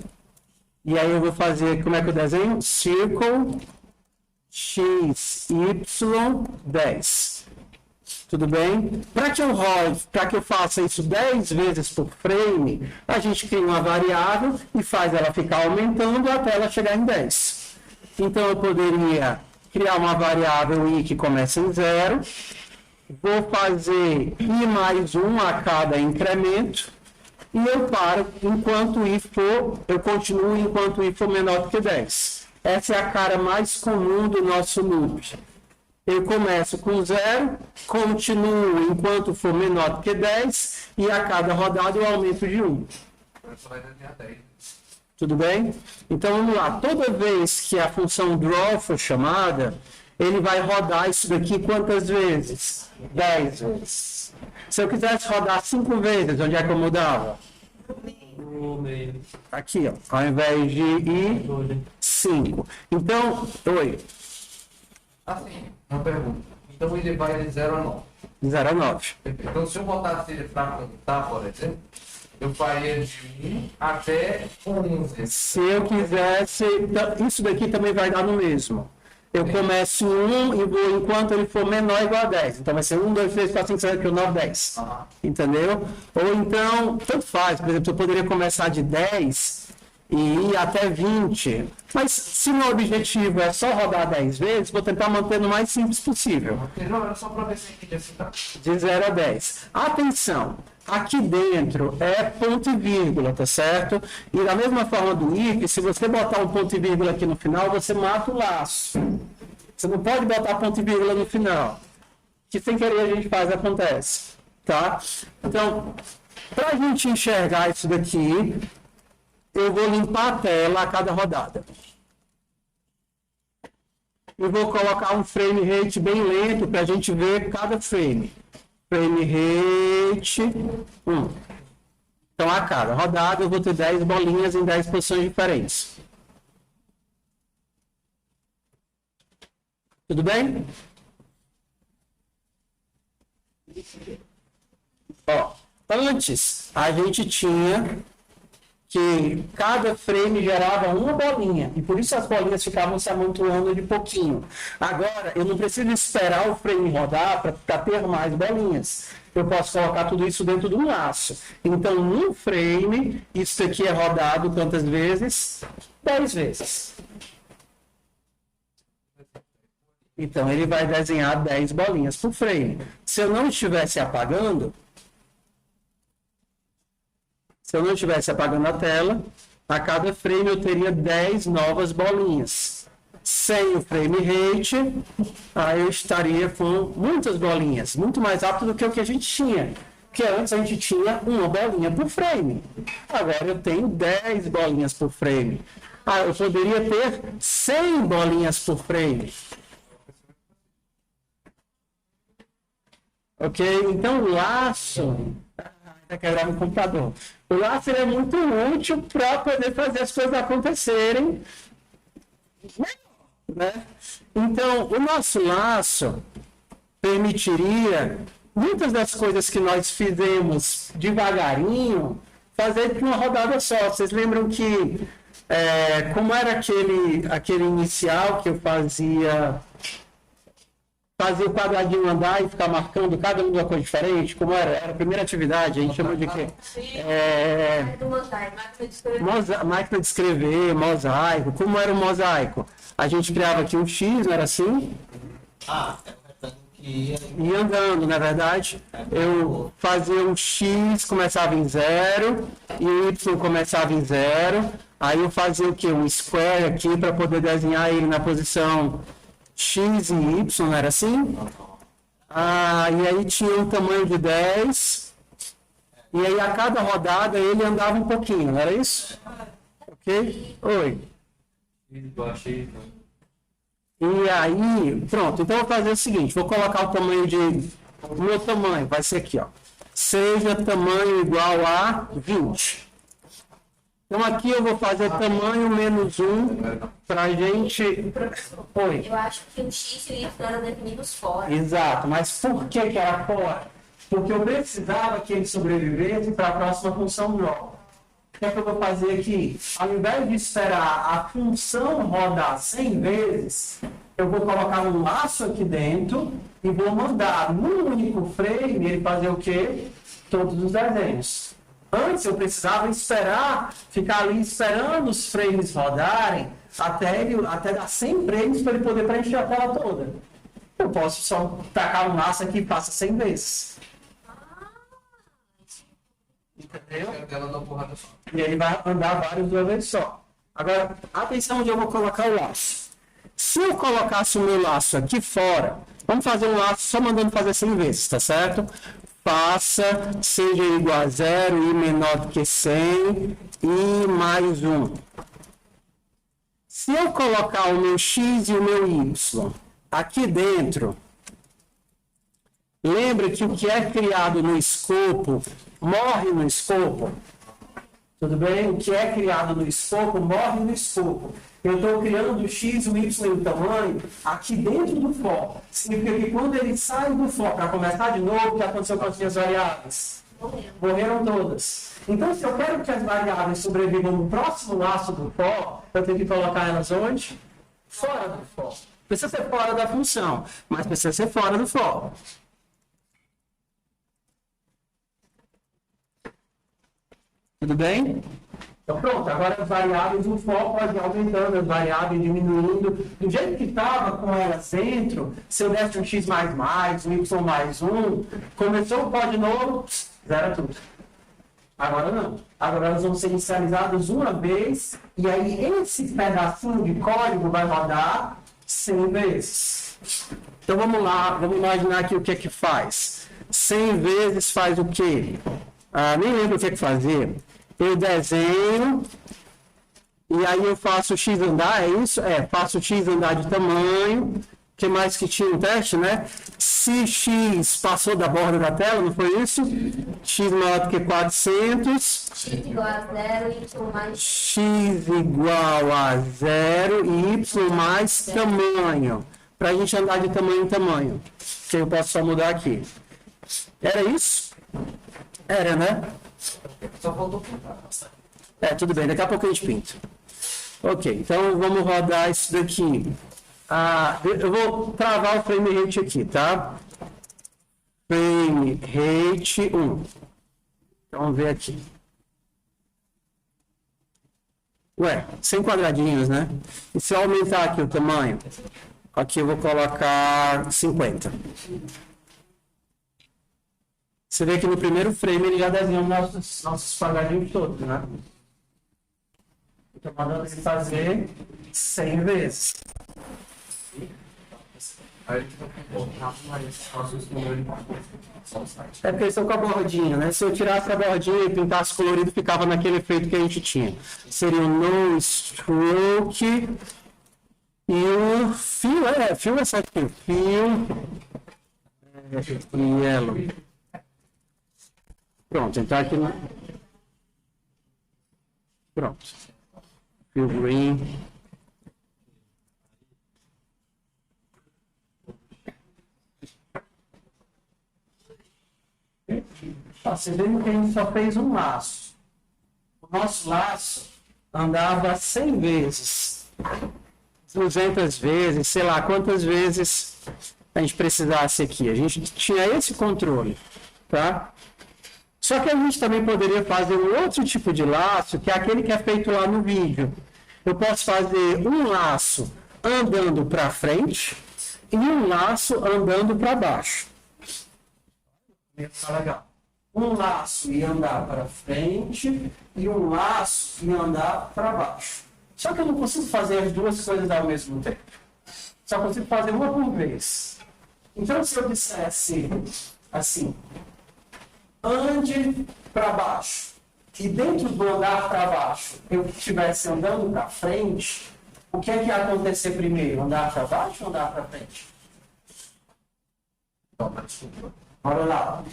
E aí eu vou fazer, como é que eu desenho? Circle x, y, 10. Tudo bem? Para que eu faça isso 10 vezes por frame, a gente cria uma variável e faz ela ficar aumentando até ela chegar em 10. Então eu poderia criar uma variável i que começa em 0. Vou fazer i mais 1 a cada incremento. E eu paro enquanto i for, eu continuo enquanto i for menor do que 10. Essa é a cara mais comum do nosso loop. Eu começo com 0, continuo enquanto for menor do que 10, e a cada rodada eu aumento de 1. Só vai desenhar 10. Tudo bem? Então vamos lá. Toda vez que a função draw for chamada, ele vai rodar isso daqui quantas vezes? 10 vezes. Se eu quisesse rodar 5 vezes, onde é que eu mudava? No meio. Aqui, ó. Ao invés de i, 5. Então, oi. Assim, uma pergunta. Então ele vai de 0 a 9. 0 a 9. Então se eu botasse ele para contar, por exemplo, eu faria de 1 até 11. Se eu quisesse, isso daqui também vai dar no mesmo. Eu começo 1 e vou enquanto ele for menor ou igual a 10. Então vai ser 1, 2, 3, 4, 5, 6, 7, 8, 9, 10. Entendeu? Ou então, tanto faz. Por exemplo, eu poderia começar de 10 e ir até 20. Mas se meu objetivo é só rodar 10 vezes, vou tentar manter no mais simples possível. Não, era só para ver se entendi assim, tá? De 0 a 10. Atenção! Aqui dentro é ponto e vírgula, tá certo? E da mesma forma do if, se você botar um ponto e vírgula aqui no final, você mata o laço. Você não pode botar ponto e vírgula no final. Que sem querer a gente faz, acontece. Tá? Então, para a gente enxergar isso daqui, eu vou limpar a tela a cada rodada. Eu vou colocar um frame rate bem lento para a gente ver cada frame. Frame rate 1. Então, a cada rodada eu vou ter 10 bolinhas em 10 posições diferentes. Tudo bem? Ó, antes a gente tinha que cada frame gerava uma bolinha, e por isso as bolinhas ficavam se amontoando de pouquinho. Agora, eu não preciso esperar o frame rodar para ter mais bolinhas. Eu posso colocar tudo isso dentro de um laço. Então, num frame, isso aqui é rodado quantas vezes? 10 vezes. Então, ele vai desenhar 10 bolinhas por frame. Se eu não estivesse apagando, a tela, a cada frame eu teria 10 novas bolinhas. Sem o frame rate, aí eu estaria com muitas bolinhas, muito mais rápido do que o que a gente tinha. Porque antes a gente tinha uma bolinha por frame. Agora eu tenho 10 bolinhas por frame. Eu poderia ter 100 bolinhas por frame. Ok? Então o laço... Vai quebrar meu computador. O laço é muito útil para poder fazer as coisas acontecerem. Né? Então, o nosso laço permitiria muitas das coisas que nós fizemos devagarinho fazer de uma rodada só. Vocês lembram que, como era aquele inicial que eu fazia o quadradinho andar e ficar marcando cada um de uma coisa diferente, como era a primeira atividade, a gente chamou de quê? Do mosaico, máquina de escrever. Máquina de escrever, mosaico. Como era o mosaico? A gente criava aqui um X, não era assim? E andando, na verdade, eu fazia um X, começava em 0, e o Y começava em 0. Aí eu fazia o quê? Um square aqui para poder desenhar ele na posição X e Y, não era assim? E aí tinha um tamanho de 10. E aí a cada rodada ele andava um pouquinho, não era isso? Ok? Oi. E aí, pronto. Então eu vou fazer o seguinte, vou colocar o tamanho o meu tamanho, vai ser aqui, ó. Seja tamanho igual a 20. Então aqui eu vou fazer tamanho menos 1 para a gente... Oi. Eu acho que o X e o Y eram definidos fora. Exato, mas por que era fora? Porque eu precisava que ele sobrevivesse para a próxima função draw. O que é que eu vou fazer aqui? Ao invés de esperar a função rodar 100 vezes, eu vou colocar um laço aqui dentro e vou mandar num único frame ele fazer o quê? Todos os desenhos. Antes eu precisava ficar ali esperando os frames rodarem até dar 100 prêmios para ele poder preencher a tela toda. Eu posso só tacar um laço aqui e passa 100 vezes. Entendeu? Ela dá uma porrada só. E ele vai andar vários de uma vez só. Agora, atenção onde eu vou colocar o laço. Se eu colocasse o meu laço aqui fora, vamos fazer um laço só mandando fazer 100 vezes, tá certo? Faça, seja igual a 0 e menor do que 100 e mais 1. Se eu colocar o meu x e o meu y aqui dentro, lembra que o que é criado no escopo morre no escopo? Tudo bem? O que é criado no escopo morre no escopo. Eu estou criando o x, o y e o tamanho aqui dentro do for. Significa que quando ele sai do for para começar de novo, o que aconteceu com as minhas variáveis? Morreram todas. Então, se eu quero que as variáveis sobrevivam no próximo laço do for, eu tenho que colocar elas onde? Fora do for. Precisa ser fora da função, mas precisa ser fora do for. Tudo bem? Então pronto, agora as variáveis do for podem ir aumentando, as variáveis diminuindo. Do jeito que estava com elas dentro, se eu desse um x um y mais 1, começou o for de novo, zera tudo. Agora não. Agora elas vão ser inicializadas uma vez, e aí esse pedacinho de código vai rodar 100 vezes. Então vamos lá, vamos imaginar aqui o que é que faz. 100 vezes faz o quê? Nem lembro o que é que fazer. Eu desenho, e aí eu faço x andar, é isso? Faço x andar de tamanho. O que mais que tinha no teste, né? Se x passou da borda da tela, não foi isso? X maior do que 400. X igual a 0, y mais... X igual a 0 e y mais tamanho. Para a gente andar de tamanho em tamanho. Que eu posso só mudar aqui. Era isso? Era, né? Só faltou pintar. Tudo bem, daqui a pouco a gente pinta. Ok, então vamos rodar isso daqui. Eu vou travar o frame rate aqui, tá? Frame rate 1. Então, vamos ver aqui. Ué, 100 quadradinhos, né? E se eu aumentar aqui o tamanho? Aqui eu vou colocar 50. Você vê que no primeiro frame ele já desenhou nossos quadradinhos todos, né? Estou mandando ele fazer 100 vezes. Aí fica bom. É porque eles estão com a bordinha, né? Se eu tirasse a bordinha e pintasse colorido, ficava naquele efeito que a gente tinha. Seria o no stroke e o fio, fio é só aqui. Fio yellow. Pronto, então aqui no... Pronto. Fio green. Vocês viram que a gente só fez um laço. O nosso laço andava 100 vezes, 200 vezes, sei lá quantas vezes a gente precisasse aqui. A gente tinha esse controle, tá? Só que a gente também poderia fazer um outro tipo de laço, que é aquele que é feito lá no vídeo. Eu posso fazer um laço andando para frente e um laço andando para baixo. Tá legal. Um laço ia andar para frente e um laço ia andar para baixo. Só que eu não consigo fazer as duas coisas ao mesmo tempo. Só consigo fazer uma por vez. Então, se eu dissesse assim, ande para baixo, e dentro do andar para baixo eu estivesse andando para frente, o que é que ia acontecer primeiro? Andar para baixo ou andar para frente? Olha lá.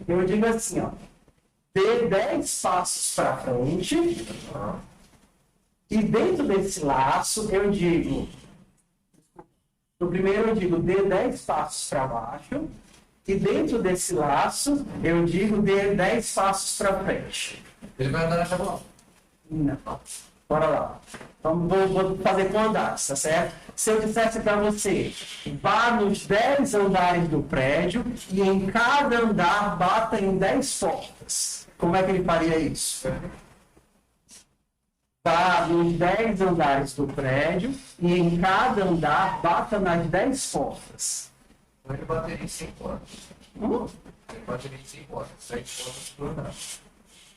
Eu digo assim, ó, dê 10 passos para frente, e dentro desse laço eu digo, no primeiro eu digo, dê 10 passos para baixo, e dentro desse laço eu digo, dê 10 passos para frente. Ele vai andar na chabola. Não. Bora lá. Então, vou fazer com andares, tá certo? Se eu dissesse para você, vá nos 10 andares do prédio e em cada andar bata em 10 portas. Como é que ele faria isso? vá nos 10 andares do prédio e em cada andar bata nas 10 portas. Então ele bateria em 5 horas. Ele bateria em 5 horas. 7 horas por andar.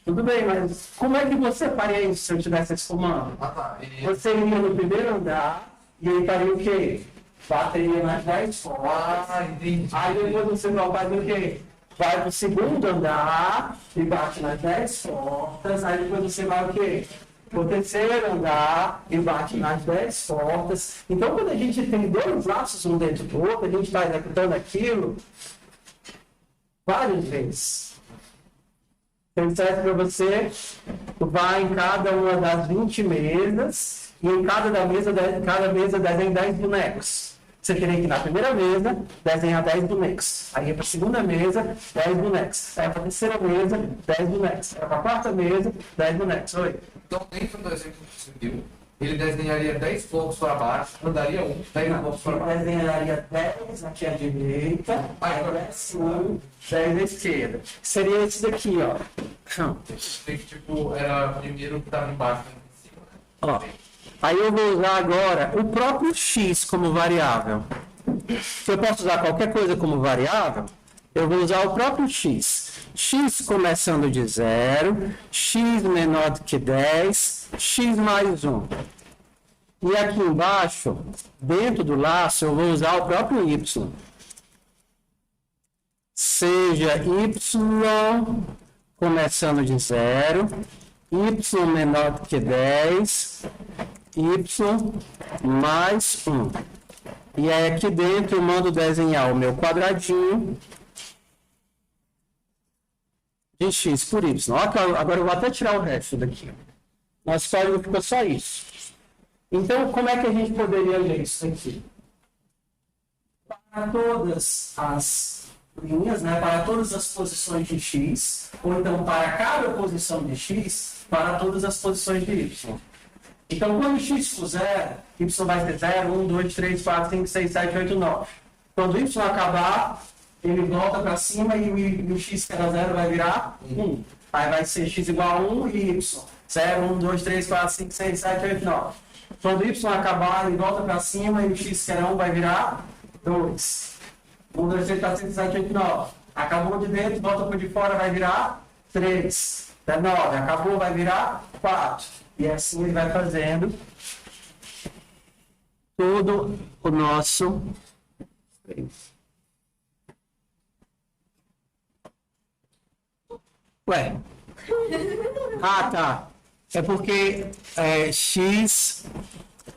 Tudo bem, mas como é que você faria isso se eu tivesse esse comando? Ah, tá. Ele... Você iria no primeiro andar e ele faria o quê? Bateria nas 10 portas. Ah, entendi. Aí depois você vai fazer o quê? Vai pro segundo andar e bate nas 10 portas. Aí depois você vai o quê? Pro terceiro andar e bate nas 10 portas. Então, quando a gente tem dois laços um dentro do outro, a gente está executando aquilo várias vezes. Então, serve para você, vai em cada uma das 20 mesas e em cada mesa desenha 10 bonecos. Você teria que ir na primeira mesa, desenhar 10 bonecos. Aí para a segunda mesa, 10 bonecos. Aí para a terceira mesa, 10 bonecos. Aí para a quarta mesa, 10 bonecos. Oi. Então, dentro do exemplo que você deu, ele desenharia 10 blocos para baixo, andaria 10 blocos para baixo. Desenharia 10 aqui à direita, aí desce 10 à esquerda. Seria esse daqui, ó. Tem que, tipo, era primeiro que estava embaixo e em cima. Ó. Aí eu vou usar agora o próprio x como variável. Se eu posso usar qualquer coisa como variável, eu vou usar o próprio x. X começando de 0, x menor do que 10, x mais 1. E aqui embaixo, dentro do laço, eu vou usar o próprio y. Seja y começando de 0, y menor do que 10, y mais 1. E aí aqui dentro eu mando desenhar o meu quadradinho de x por y. Agora eu vou até tirar o resto daqui. Nosso código ficou só isso. Então, como é que a gente poderia ler isso aqui? Para todas as linhas, né, para todas as posições de x, ou então para cada posição de x, para todas as posições de y. Então, quando x for 0, y vai ser 0, 1, 2, 3, 4, 5, 6, 7, 8, 9. Quando y acabar, ele volta para cima e o x que era 0 vai virar 1. Aí vai ser x igual a 1 e y. 0, 1, 2, 3, 4, 5, 6, 7, 8, 9. Quando y acabar, ele volta para cima e o x que era 1 vai virar 2. 1, 2, 3, 4, 5, 7, 8, 9. Acabou de dentro, volta para de fora, vai virar 3. 9. Acabou, vai virar 4. E assim ele vai fazendo todo o nosso... Ué. Ah, tá. É porque é x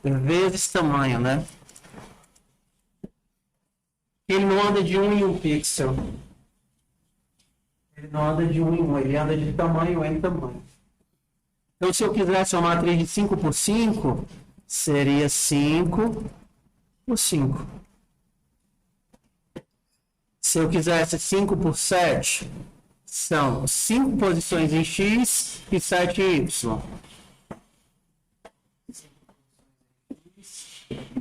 vezes tamanho, né? Ele não anda de 1 em 1 pixel. Ele não anda de 1 em 1, ele anda de tamanho em tamanho. Então, se eu quisesse uma matriz de 5 por 5, seria 5 por 5. Se eu quisesse 5 por 7, são 5 posições em x e 7 em y.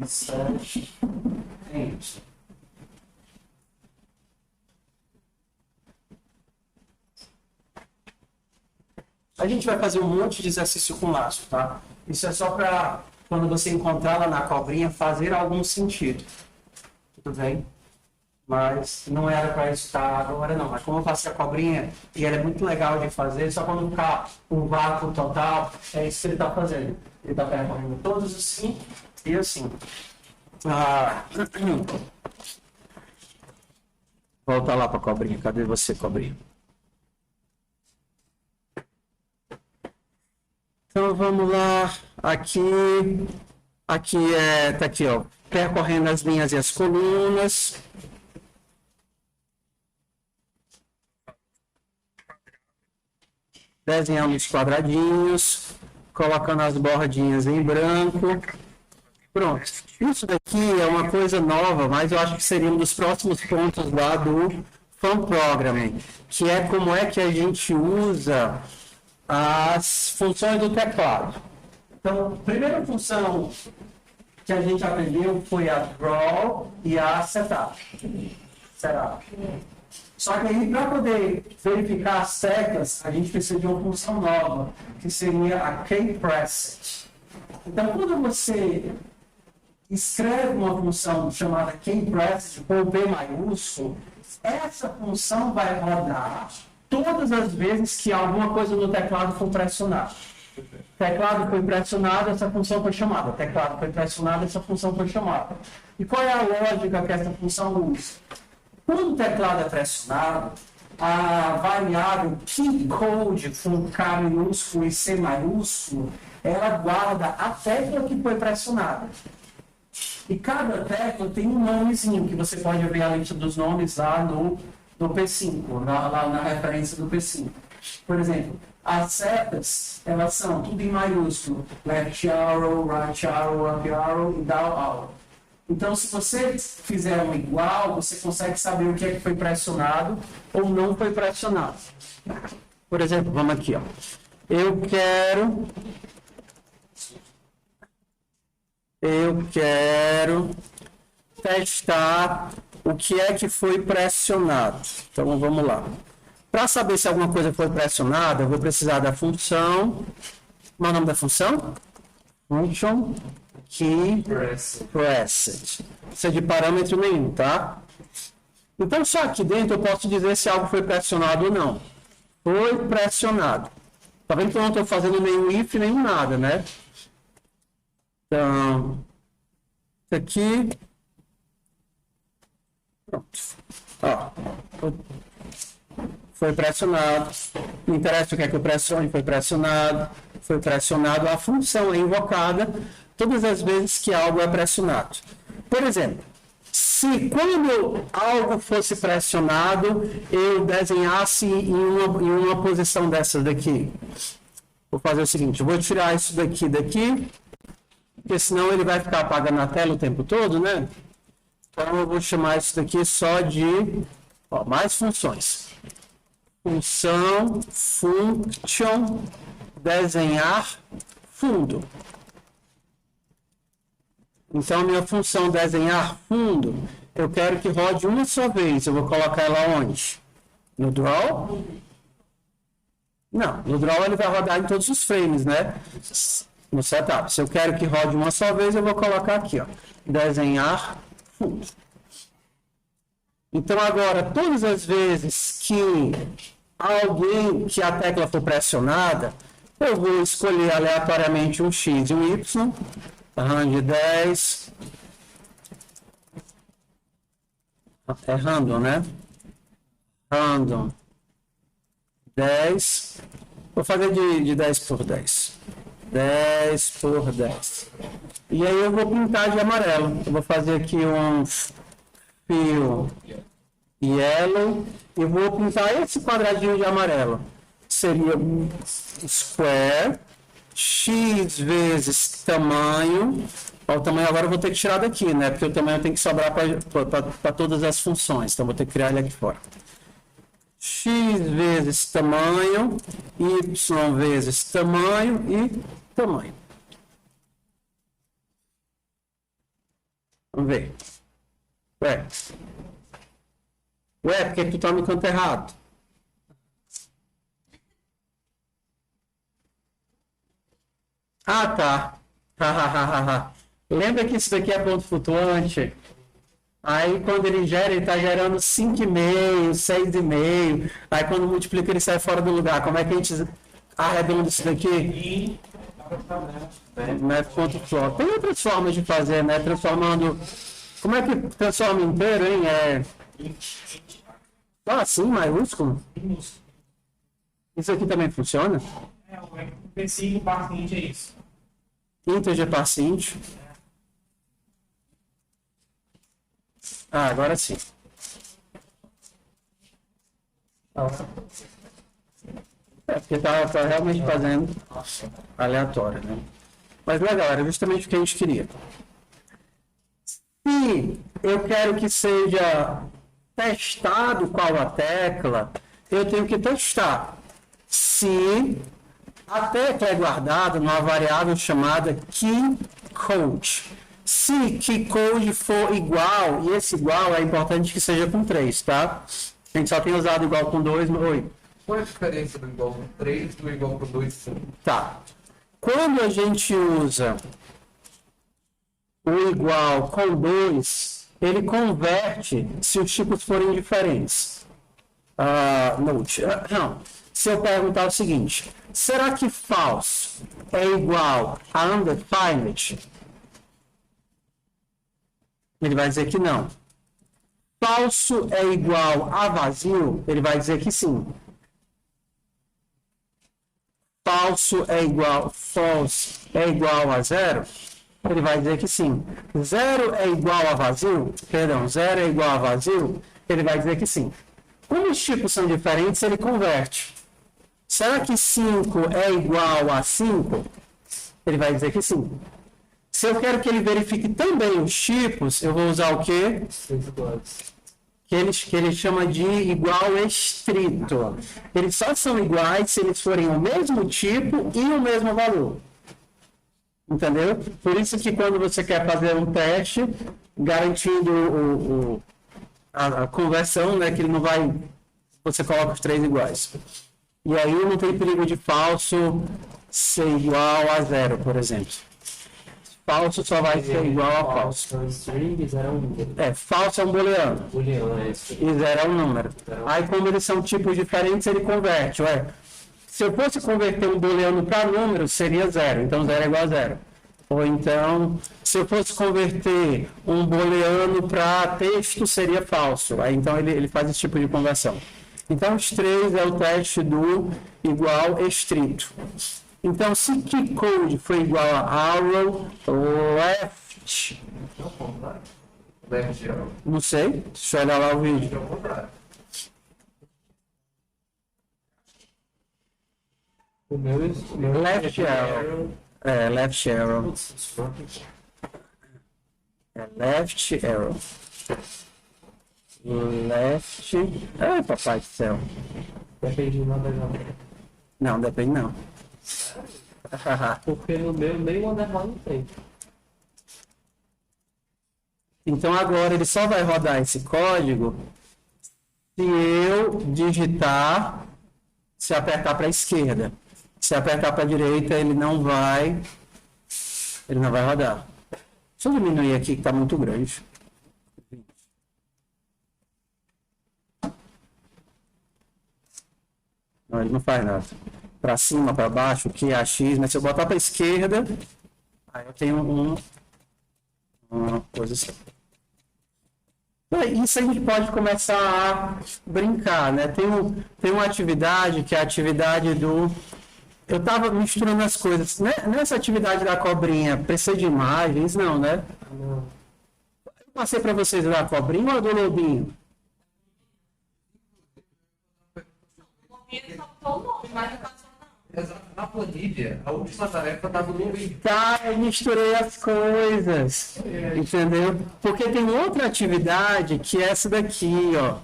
7 em y. A gente vai fazer um monte de exercício com laço, tá? Isso é só para, quando você encontrar lá na cobrinha, fazer algum sentido. Tudo bem? Mas não era para isso estar agora, não. Mas como eu faço a cobrinha, e ela é muito legal de fazer, só quando ficar um vácuo total, é isso que ele está fazendo. Ele está percorrendo todos assim e assim. Volta lá para a cobrinha. Cadê você, cobrinha? Então vamos lá, aqui tá aqui, ó, percorrendo as linhas e as colunas. Desenhando os quadradinhos, colocando as bordinhas em branco. Pronto. Isso daqui é uma coisa nova, mas eu acho que seria um dos próximos pontos lá do Fun Programming, que é como é que a gente usa as funções do teclado. Então, a primeira função que a gente aprendeu foi a draw e a setup. Só que aí, para poder verificar as teclas, a gente precisa de uma função nova, que seria a keyPressed. Então, quando você escreve uma função chamada keyPressed com P maiúsculo, essa função vai rodar todas as vezes que alguma coisa no teclado for pressionada. Teclado foi pressionado, essa função foi chamada. Teclado foi pressionado, essa função foi chamada. E qual é a lógica que essa função usa? Quando o teclado é pressionado, a variável keyCode com K minúsculo e C maiúsculo, ela guarda a tecla que foi pressionada. E cada tecla tem um nomezinho, que você pode ver a lista dos nomes lá no P5, lá na referência do P5. Por exemplo, as setas, elas são tudo em maiúsculo. Left arrow, right arrow, up arrow e down arrow. Então, se você fizer um igual, você consegue saber o que é que foi pressionado ou não foi pressionado. Por exemplo, vamos aqui, ó. Eu quero testar o que é que foi pressionado. Então, vamos lá. Para saber se alguma coisa foi pressionada, eu vou precisar da função. Qual é o nome da função? Function keyPressed. Não precisa de parâmetro nenhum, tá? Então, só aqui dentro eu posso dizer se algo foi pressionado ou não. Foi pressionado. Tá vendo que eu não estou fazendo nenhum if, nenhum nada, né? Então, isso aqui. Pronto. Ó. Foi pressionado. Não interessa o que é que eu pressione, foi pressionado. Foi pressionado. A função é invocada todas as vezes que algo é pressionado. Por exemplo, se quando algo fosse pressionado, eu desenhasse em uma posição dessas daqui. Vou fazer o seguinte, eu vou tirar isso daqui, porque senão ele vai ficar apagando a tela o tempo todo, né? Então eu vou chamar isso daqui só de mais funções. Função, function, desenhar, fundo. Então, minha função desenhar fundo, eu quero que rode uma só vez. Eu vou colocar ela onde? No draw? Não, no draw ele vai rodar em todos os frames, né? No setup. Se eu quero que rode uma só vez, eu vou colocar aqui, ó. Desenhar fundo. Então, agora, todas as vezes que a tecla for pressionada, eu vou escolher aleatoriamente um X e um Y. De 10. É random, né? Random. 10. Vou fazer de 10 por 10. 10 por 10. E aí eu vou pintar de amarelo. Eu vou fazer aqui um fio yellow. E vou pintar esse quadradinho de amarelo. Seria um square. X vezes tamanho. O tamanho agora eu vou ter que tirar daqui, né? Porque o tamanho tem que sobrar para todas as funções. Então, vou ter que criar ele aqui fora. X vezes tamanho. Y vezes tamanho e tamanho. Vamos ver. Ué, por que tu tá no canto errado? Ah, tá. Lembra que isso daqui é ponto flutuante? Aí, quando ele gera, ele está gerando 5,5, 6,5. Aí, quando multiplica, ele sai fora do lugar. Como é que a gente arredonda isso daqui? Método ponto flutuante. Tem outras formas de fazer, né? Transformando... Como é que transforma inteiro, hein? Assim, maiúsculo? Isso aqui também funciona? O P5 paciente é isso. Integer paciente. Agora sim. Porque tá realmente fazendo aleatório, né? Mas legal, era justamente o que a gente queria. Se eu quero que seja testado qual a tecla, eu tenho que testar se a tecla é guardada numa variável chamada keyCode. Se keyCode for igual, e esse igual é importante que seja com 3, tá? A gente só tem usado igual com 2, oi. Qual é a diferença do igual com 3 e do igual com 2, 5? Tá. Quando a gente usa o igual com 2, ele converte se os tipos forem diferentes. Não. Se eu perguntar o seguinte, será que false é igual a undefined? Ele vai dizer que não. Falso é igual a vazio? Ele vai dizer que sim. False é igual a zero? Ele vai dizer que sim. Zero é igual a vazio? Perdão, zero é igual a vazio? Ele vai dizer que sim. Como os tipos são diferentes, ele converte. Será que 5 é igual a 5? Ele vai dizer que sim. Se eu quero que ele verifique também os tipos, eu vou usar o quê? Que ele chama de igual estrito. Eles só são iguais se eles forem o mesmo tipo e o mesmo valor. Entendeu? Por isso que quando você quer fazer um teste, garantindo a conversão, né, que ele não vai... Você coloca os 3 iguais. E aí não tem perigo de falso ser igual a 0, por exemplo. Falso só vai ser igual a falso. Falso é um booleano. E 0 é um número. Aí, como eles são tipos diferentes, ele converte. Se eu fosse converter um booleano para número, seria 0. Então, 0 é igual a 0. Ou então, se eu fosse converter um booleano para texto, seria falso. Aí, então, ele faz esse tipo de conversão. Então, os 3 é o teste do igual estrito. Então, se key code foi igual a arrow left, Left arrow. não sei, deixa eu olhar lá o vídeo. É o contrário. O meu Left arrow. Left arrow. Left arrow. Left. Ai, papai do céu. Depende de nada. Não, depende não. Porque no meu nem o underline não tem. Então agora ele só vai rodar esse código se eu digitar, se apertar para a esquerda. Se apertar para a direita, ele não vai rodar. Deixa eu diminuir aqui que está muito grande. Não, ele não faz nada. Para cima, para baixo, que é a X, mas se eu botar para a esquerda, aí eu tenho uma coisa assim. Isso a gente pode começar a brincar, né? Tem uma atividade que é a atividade do... Eu estava misturando as coisas. Nessa atividade da cobrinha, precisa de imagens? Não, né? Não. Eu passei para vocês da cobrinha ou do lobinho? Ele só botou o nome, mas não passou não. Exato. Na planilha, a última tarefa estava no lobby. Tá, eu misturei as coisas, entendeu? Porque tem outra atividade que é essa daqui, ó.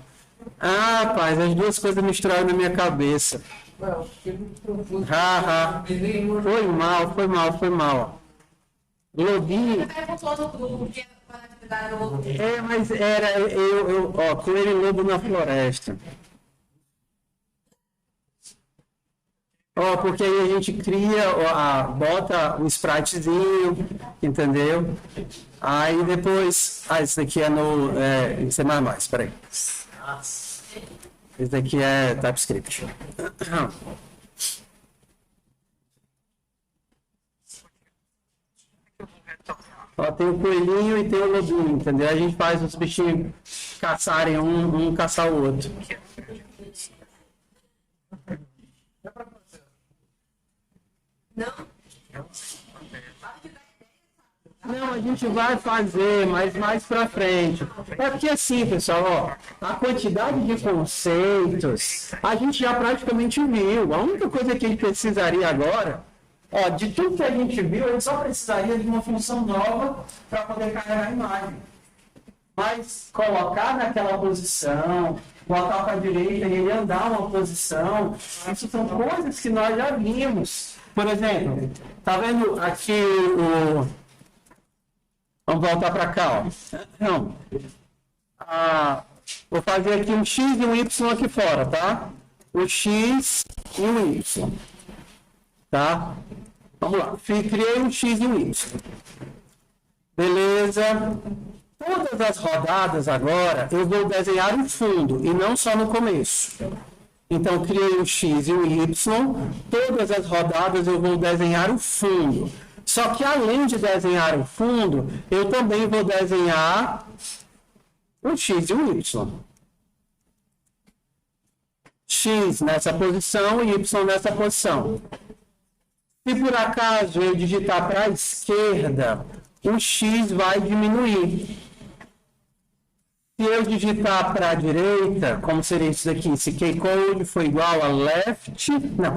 Ah, rapaz, as duas coisas misturaram na minha cabeça. Não, fiquei muito confuso. Foi mal. Lobinho, Você perguntou no grupo que era a atividade do outro. mas era ó, coelho e lobo na floresta. Ó, porque aí a gente cria, bota um spritezinho, entendeu? Aí depois, isso daqui é no C++, peraí. Esse daqui é TypeScript. Ó, tem o coelhinho e tem o lobinho, entendeu? A gente faz os bichinhos caçarem um caçar o outro. Não? Não, a gente vai fazer, mas mais pra frente. É porque assim, pessoal, ó, a quantidade de conceitos a gente já praticamente viu. A única coisa que a gente precisaria agora, ó, de tudo que a gente viu, a gente só precisaria de uma função nova para poder carregar a imagem. Mas colocar naquela posição, botar para a direita e ele andar uma posição, isso são coisas que nós já vimos. Por exemplo, tá vendo aqui Vamos voltar para cá, ó. Não. Vou fazer aqui um X e um Y aqui fora, tá? O X e um Y. Tá? Vamos lá. Criei um X e um Y. Beleza. Todas as rodadas agora, eu vou desenhar o fundo e não só no começo. Então, criei um X e um Y. Todas as rodadas eu vou desenhar o fundo. Só que além de desenhar o fundo, eu também vou desenhar um X e um Y. X nessa posição e Y nessa posição. Se por acaso eu digitar para a esquerda, o X vai diminuir. Se eu digitar para a direita, como seria isso daqui? Se keycode for igual a left não,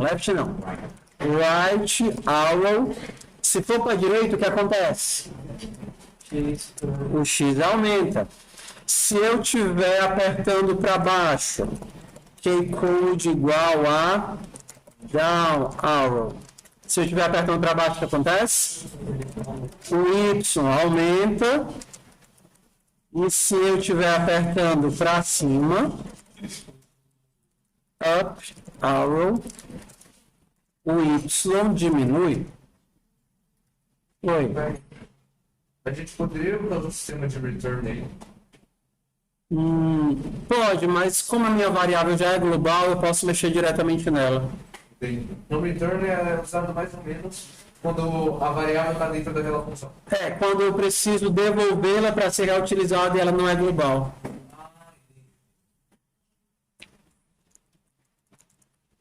right arrow. Se for para a direita, o que acontece? O X aumenta. Se eu estiver apertando para baixo, keycode igual a down arrow. Se eu estiver apertando para baixo, o que acontece? O Y aumenta. E se eu estiver apertando para cima, up arrow, o Y diminui. Oi. A gente poderia usar o sistema de return aí? Pode, mas como a minha variável já é global, eu posso mexer diretamente nela. No return é usado mais ou menos quando a variável está dentro daquela função. É, quando eu preciso devolvê-la para ser reutilizada e ela não é global.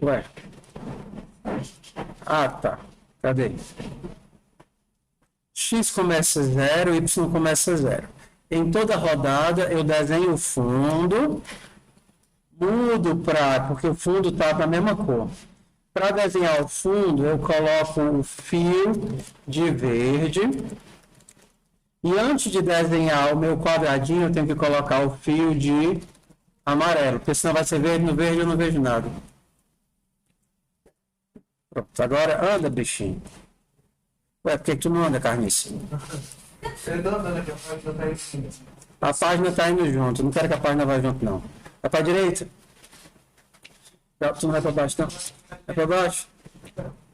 Ué. Ah, tá. Cadê? X começa 0, Y começa 0. Em toda rodada eu desenho o fundo, mudo porque o fundo está da mesma cor. Para desenhar o fundo, eu coloco o fio de verde. E antes de desenhar o meu quadradinho, eu tenho que colocar o fio de amarelo, porque senão vai ser verde, no verde eu não vejo nada. Pronto, agora anda, bichinho. Ué, por que tu não anda, carniça? Você tá andando aqui, a página tá em cima. A página está indo junto, não quero que a página vá junto, não. Vai para a direita? Não, tu não vai para baixo, não? Vai para baixo?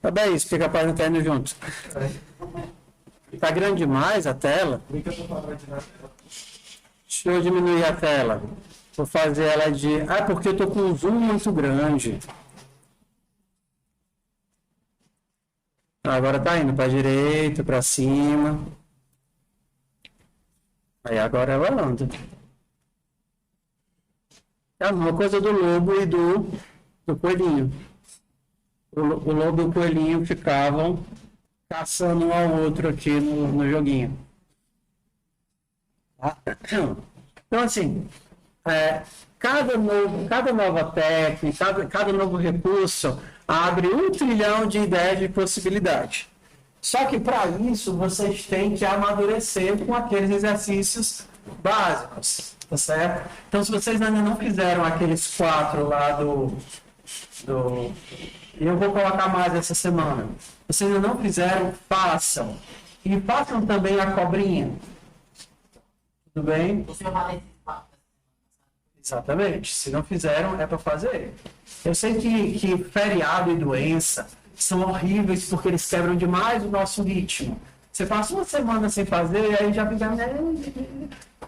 Tá bem isso, porque a página está indo junto. Tá grande demais a tela? Deixa eu diminuir a tela. Vou fazer ela de... Ah, porque eu tô com um zoom muito grande. Agora tá indo para a direita, para cima. Aí agora ela anda. É a mesma coisa do lobo e do coelhinho. O lobo e o coelhinho ficavam caçando um ao outro aqui no joguinho. Então, assim, cada nova técnica, cada novo recurso abre 1 trilhão de ideias de possibilidade. Só que para isso vocês têm que amadurecer com aqueles exercícios básicos, tá certo? Então, se vocês ainda não fizeram aqueles 4 lá eu vou colocar mais essa semana. Vocês ainda não fizeram, façam. E façam também a cobrinha. Tudo bem? Exatamente. Se não fizeram, é para fazer. Eu sei que feriado e doença são horríveis porque eles quebram demais o nosso ritmo. Você passa uma semana sem fazer e aí já fica...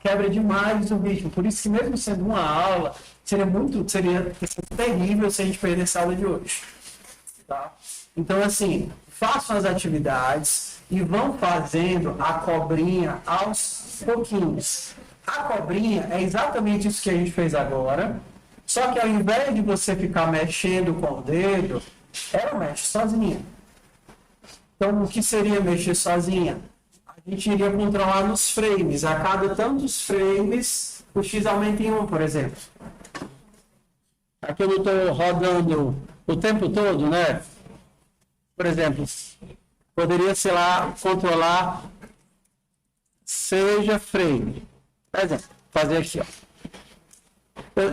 quebra demais o ritmo. Por isso que mesmo sendo uma aula, seria terrível se a gente perdesse a aula de hoje. Tá? Então, assim, façam as atividades e vão fazendo a cobrinha aos pouquinhos. A cobrinha é exatamente isso que a gente fez agora, só que ao invés de você ficar mexendo com o dedo, ela mexe sozinha. Então, o que seria mexer sozinha? A gente iria controlar nos frames. A cada tantos frames, o X aumenta em 1, por exemplo. Aqui eu não estou rodando o tempo todo, né? Por exemplo, poderia, sei lá, controlar seja frame. Por exemplo, fazer aqui, ó.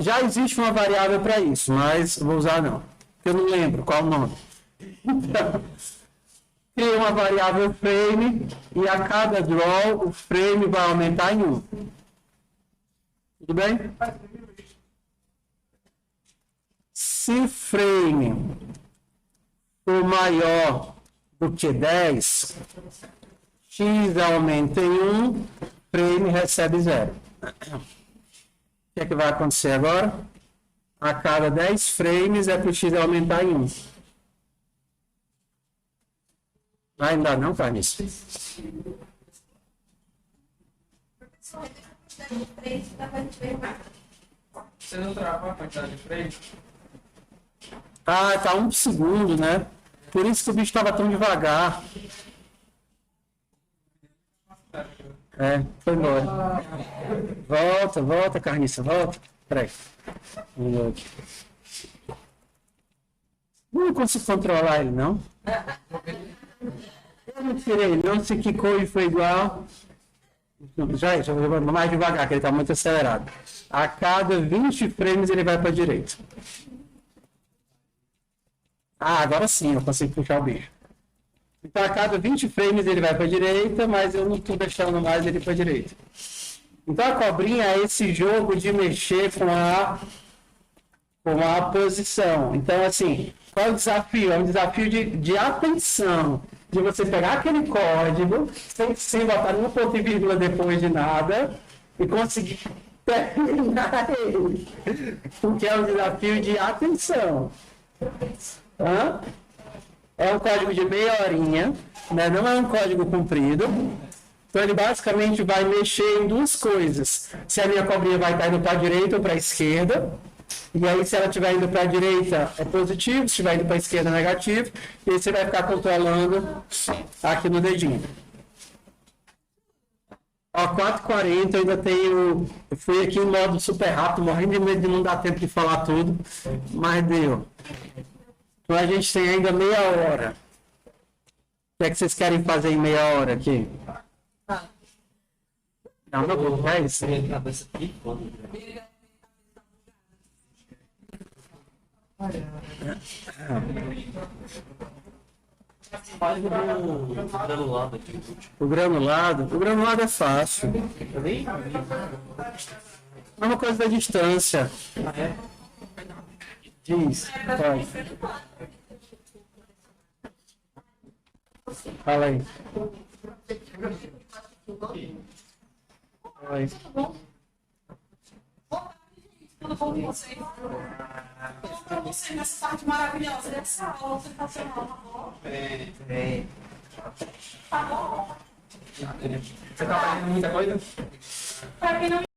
Já existe uma variável para isso, mas vou usar não. Eu não lembro qual o nome. Então, cria uma variável frame e a cada draw o frame vai aumentar em 1. Tudo bem? Se frame for maior do que 10, x aumenta em 1, frame recebe 0. O que é que vai acontecer agora? A cada 10 frames é para o x aumentar em 1. Ainda não, Carniça? Você não travou a quantidade de freio? Ah, tá 1 segundo, né? Por isso que o bicho estava tão devagar. É, foi embora. Volta, Carniça, volta. Peraí. Um minuto. Não consigo controlar ele, não. Eu não tirei, não. Se quicou e foi igual. Já vou mais devagar, que ele está muito acelerado. A cada 20 frames ele vai para a direita. Ah, agora sim eu consigo puxar o bicho. Então a cada 20 frames ele vai para a direita, mas eu não estou deixando mais ele para a direita. Então a cobrinha é esse jogo de mexer com a posição. Então assim, qual é o desafio? É um desafio de atenção. De você pegar aquele código, sem botar nenhum ponto e vírgula depois de nada, e conseguir terminar ele. Porque é um desafio de atenção. Hã? É um código de meia horinha, né? Não é um código comprido. Então ele basicamente vai mexer em duas coisas. Se a minha cobrinha vai estar indo para a direita ou para a esquerda. E aí, se ela estiver indo para a direita, é positivo. Se estiver indo para a esquerda, é negativo. E aí você vai ficar controlando aqui no dedinho. Ó, 4h40, eu ainda tenho... Eu fui aqui em modo super rápido, morrendo de medo de não dar tempo de falar tudo. Mas deu. Então a gente tem ainda meia hora. O que é que vocês querem fazer em meia hora aqui? Não, é isso. O granulado é fácil. É uma coisa da distância. Diz, vai. Fala aí. Oi. Tudo bom com vocês? Pra você nessa tarde maravilhosa dessa aula sensacional, tá bom? Tá bom? Você tá fazendo muita coisa? Pra quem não